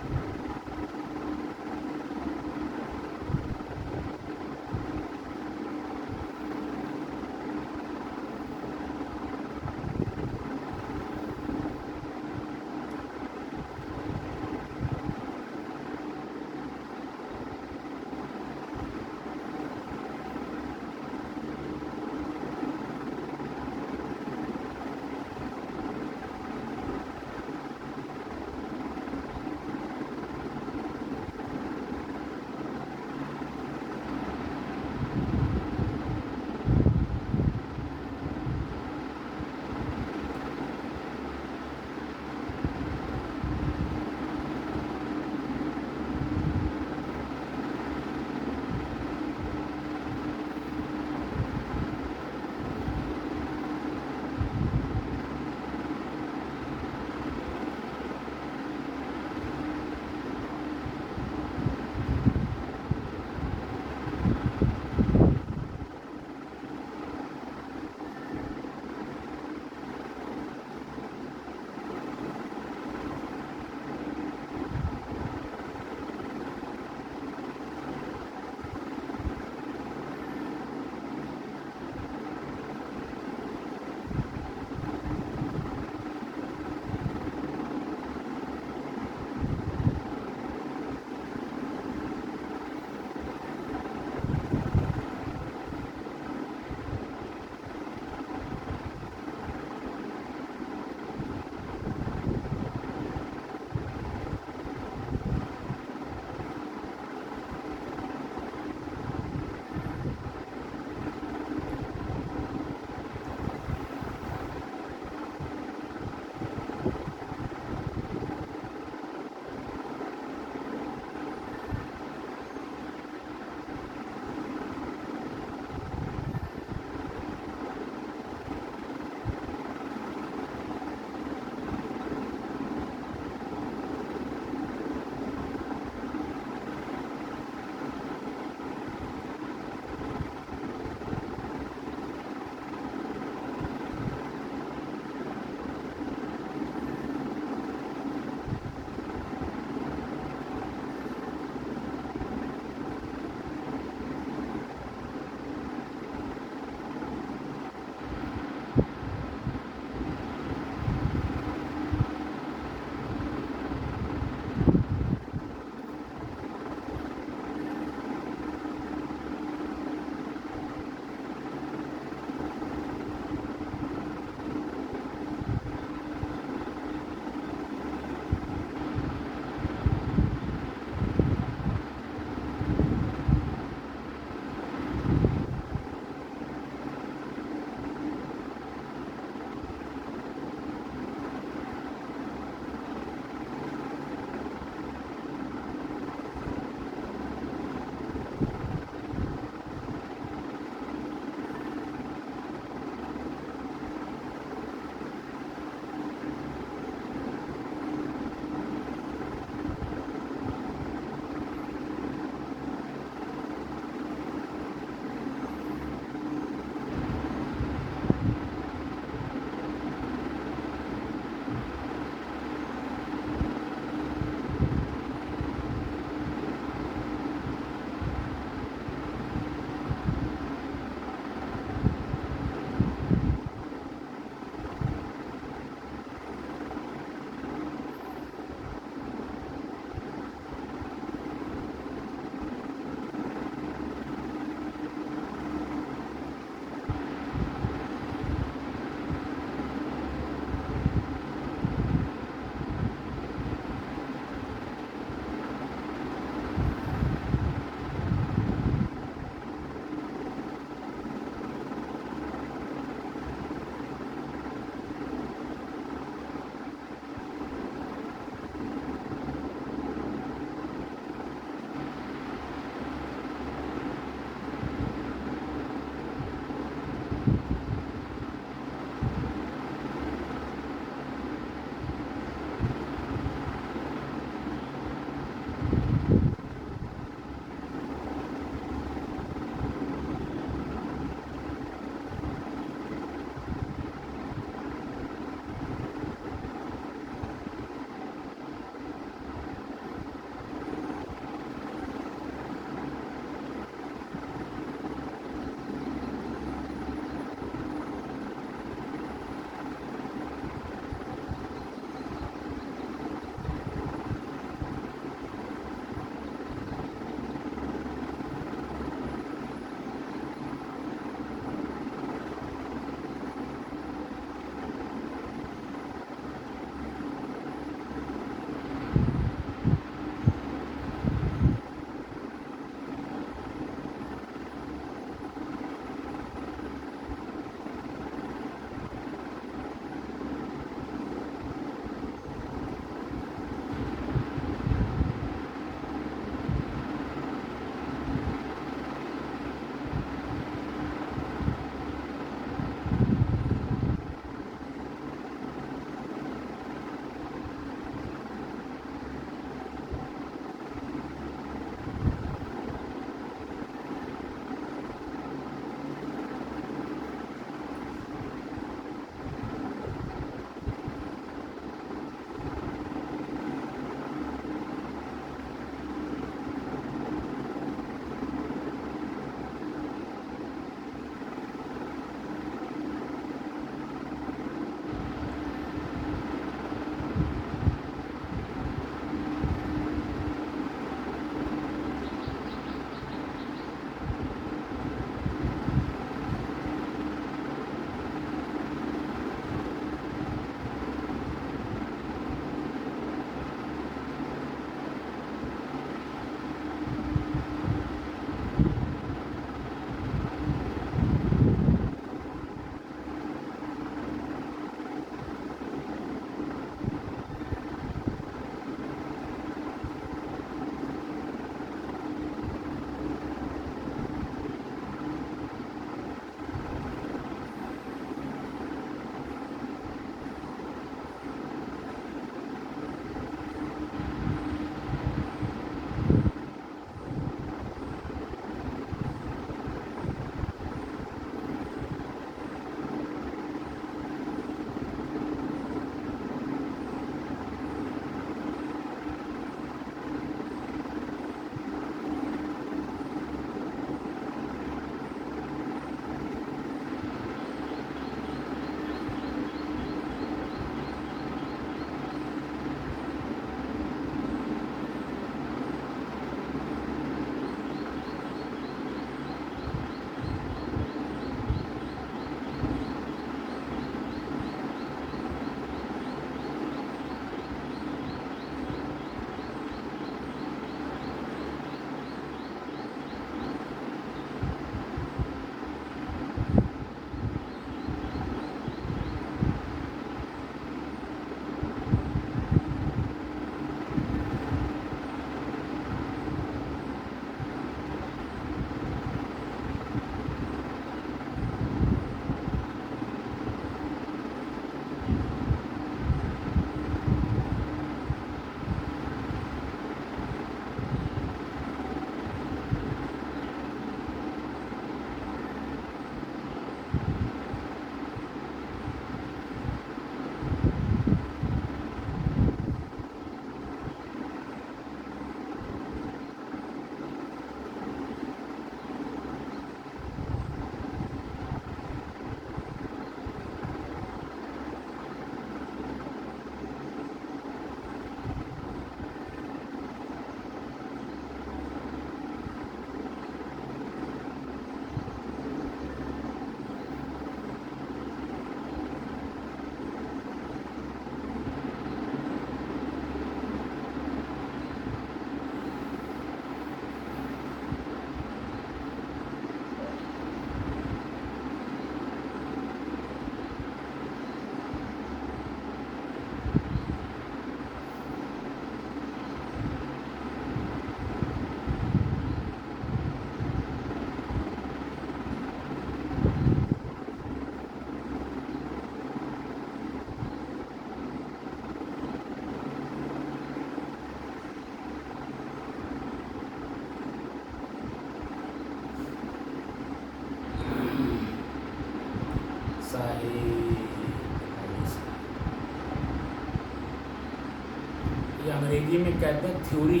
ये अंग्रेजी में कहते हैं थ्योरी,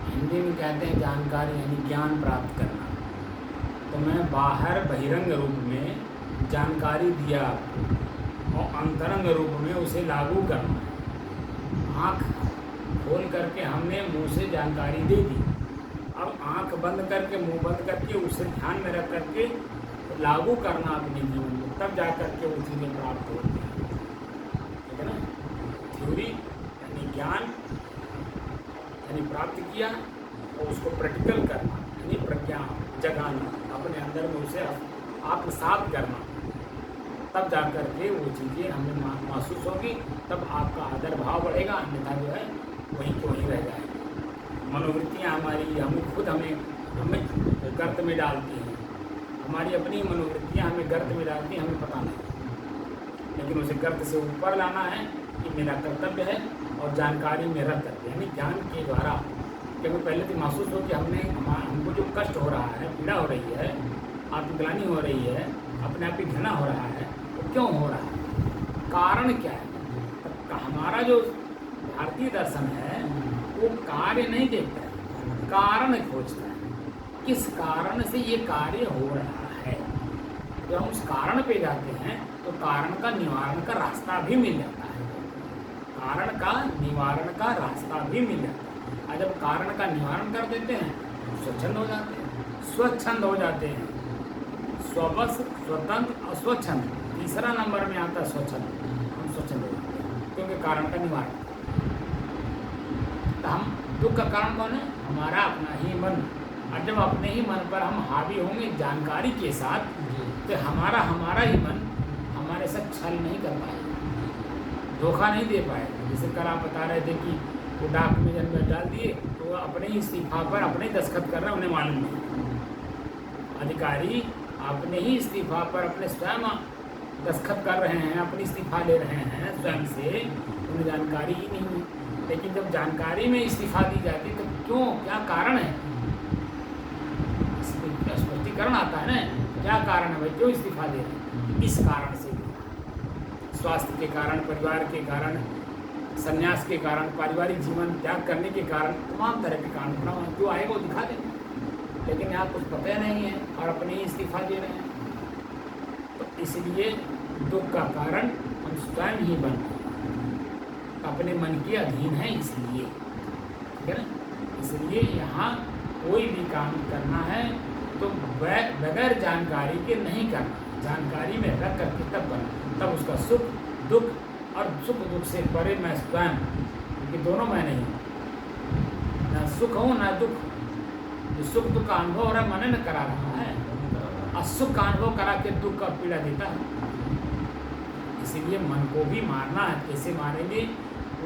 हिंदी में कहते हैं जानकारी यानी ज्ञान प्राप्त करना। तो मैं बाहर बहिरंग रूप में जानकारी दिया आपको और अंतरंग रूप में उसे लागू करना। आँख खोल करके हमने मुंह से जानकारी दे दी, अब आँख बंद करके मुंह बंद करके उसे ध्यान में रख करके लागू करना अपने जीवन में, तब जा करके वो चीज़ें प्राप्त होती हैं। ठीक है ना। थ्योरी यानी ज्ञान यानी प्राप्त किया और उसको प्रैक्टिकल करना यानी प्रज्ञा जगाना, अपने अंदर में उसे आत्मसात करना, तब जा करके वो चीज़ें हमें महसूस होगी, तब आपका आदर भाव बढ़ेगा। अन्यथा जो है वहीं के वहीं रह जाएगी। मनोवृत्तियाँ हमारी हमें गर्त में डालती हैं, हमारी अपनी मनोवृत्तियाँ हमें गर्त में डालती हैं, हमें पता नहीं, लेकिन उसे गर्त से ऊपर लाना है कि मेरा कर्तव्य है। और जानकारी में रख करके यानी ज्ञान के द्वारा, क्योंकि पहले तो महसूस हो कि हमको जो कष्ट हो रहा है, पीड़ा हो रही है, आत्मग्लानि हो रही है, अपने आप की घृणा हो रहा है, तो क्यों हो रहा है, कारण क्या है। तो हमारा जो भारतीय दर्शन है वो कार्य नहीं देखता है, कारण खोजता है, किस कारण से ये कार्य हो रहा है। जब हम उस कारण पे जाते हैं तो कारण का निवारण का रास्ता भी मिल जाता है, कारण का निवारण का रास्ता भी मिल जाता है। और जब कारण का निवारण कर देते हैं तो स्वच्छंद हो जाते हैं, स्वच्छंद हो जाते हैं। स्वबस, स्वतंत्र और स्वच्छंद, तीसरा नंबर में आता है स्वच्छंद। हम स्वच्छंद हो जाते हैं क्योंकि कारण का निवारण। तो हम दुख का कारण कौन है, हमारा अपना ही मन। और जब अपने ही मन पर हम हावी होंगे जानकारी के साथ, तो हमारा ही मन हमारे साथ छल नहीं कर पाएगा, धोखा नहीं दे पाएगा। जैसे कल आप बता रहे थे कि वो डाक में जब डाल दिए तो वो अपने ही इस्तीफा पर अपने दस्तखत कर रहे हैं, उन्हें मालूम नहीं। अधिकारी अपने ही इस्तीफा पर अपने स्वयं दस्तखत कर रहे हैं, अपनी इस्तीफा ले रहे हैं स्वयं से, उन्हें जानकारी ही नहीं है। लेकिन जब जानकारी में इस्तीफा दी जाती तो क्यों, क्या कारण है, स्पष्टीकरण आता है ना, क्या कारण है भाई, क्यों इस्तीफा दे रहे हैं। इस कारण से, स्वास्थ्य के कारण, परिवार के कारण, संन्यास के कारण, पारिवारिक जीवन त्याग करने के कारण, तमाम तरह के कारण जो आएगा वो दिखा देंगे, लेकिन यहाँ कुछ पता नहीं है और अपने ही इस्तीफा दे रहे हैं। तो इसलिए दुख का कारण हम स्वयं ही बन अपने मन के अधीन है, इसलिए, ठीक है ना। इसलिए यहाँ कोई भी काम करना है तो बगैर जानकारी के नहीं करना, जानकारी में रख करके तब करना, तब उसका सुख दुख और सुख दुख से परे मैं स्वयं, क्योंकि दोनों मैं नहीं हूँ, ना सुख हूँ ना दुख। जो सुख दुख का अनुभव हो रहा है मन न करा रहा है, और सुख का अनुभव करा के दुख का पीड़ा देता है। इसीलिए मन को भी मारना है, कैसे मारेंगे,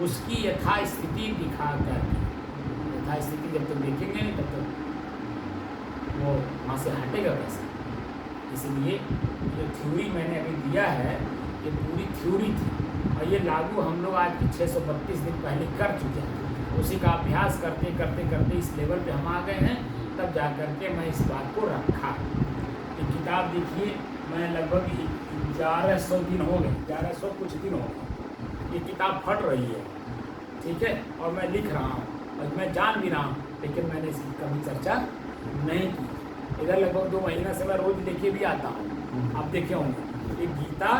उसकी यथास्थिति दिखा कर। यथास्थिति जब तक देखेंगे नहीं तब तक वो वहाँ से हटेगा कैसे। इसलिए जो थ्योरी मैंने अभी दिया है ये पूरी थ्योरी थी, और ये लागू हम लोग आज 632 दिन पहले कर चुके हैं। उसी का अभ्यास करते करते करते इस लेवल पे हम आ गए हैं, तब जा कर के मैं इस बात को रखा। ये किताब देखिए, मैं लगभग 1100 दिन हो गए, 1100 कुछ दिन हो गए ये किताब फट रही है, ठीक है, और मैं लिख रहा हूँ और मैं जान भी रहा हूँ, लेकिन मैंने इसकी कभी चर्चा नहीं की। इधर लगभग 2 महीना से मैं रोज लेके भी आता हूँ, आप देखे होंगे, ये गीता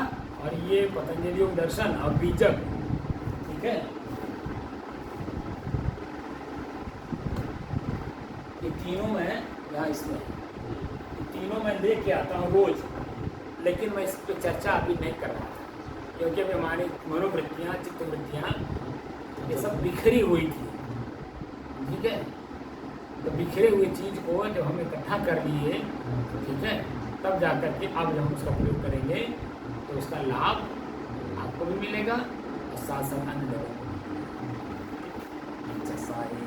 और ये पतंजलि योग दर्शन और बीजक, ठीक है, ये तीनों मैं यहाँ इसमें, ये तीनों मैं लेके आता हूँ रोज, लेकिन मैं इस पर चर्चा अभी नहीं कर रहा था, क्योंकि अभी हमारी मनोवृत्तियाँ, चित्तवृत्तियाँ ये सब बिखरी हुई थी, ठीक है। तो बिखरे हुए चीज़ को जब हम इकट्ठा कर लिए, ठीक है, तब जा कर के अब जब हम उसका प्रयोग करेंगे तो उसका लाभ आपको भी मिलेगा और साथ साथ अन्य लोगों को। अच्छा, सारी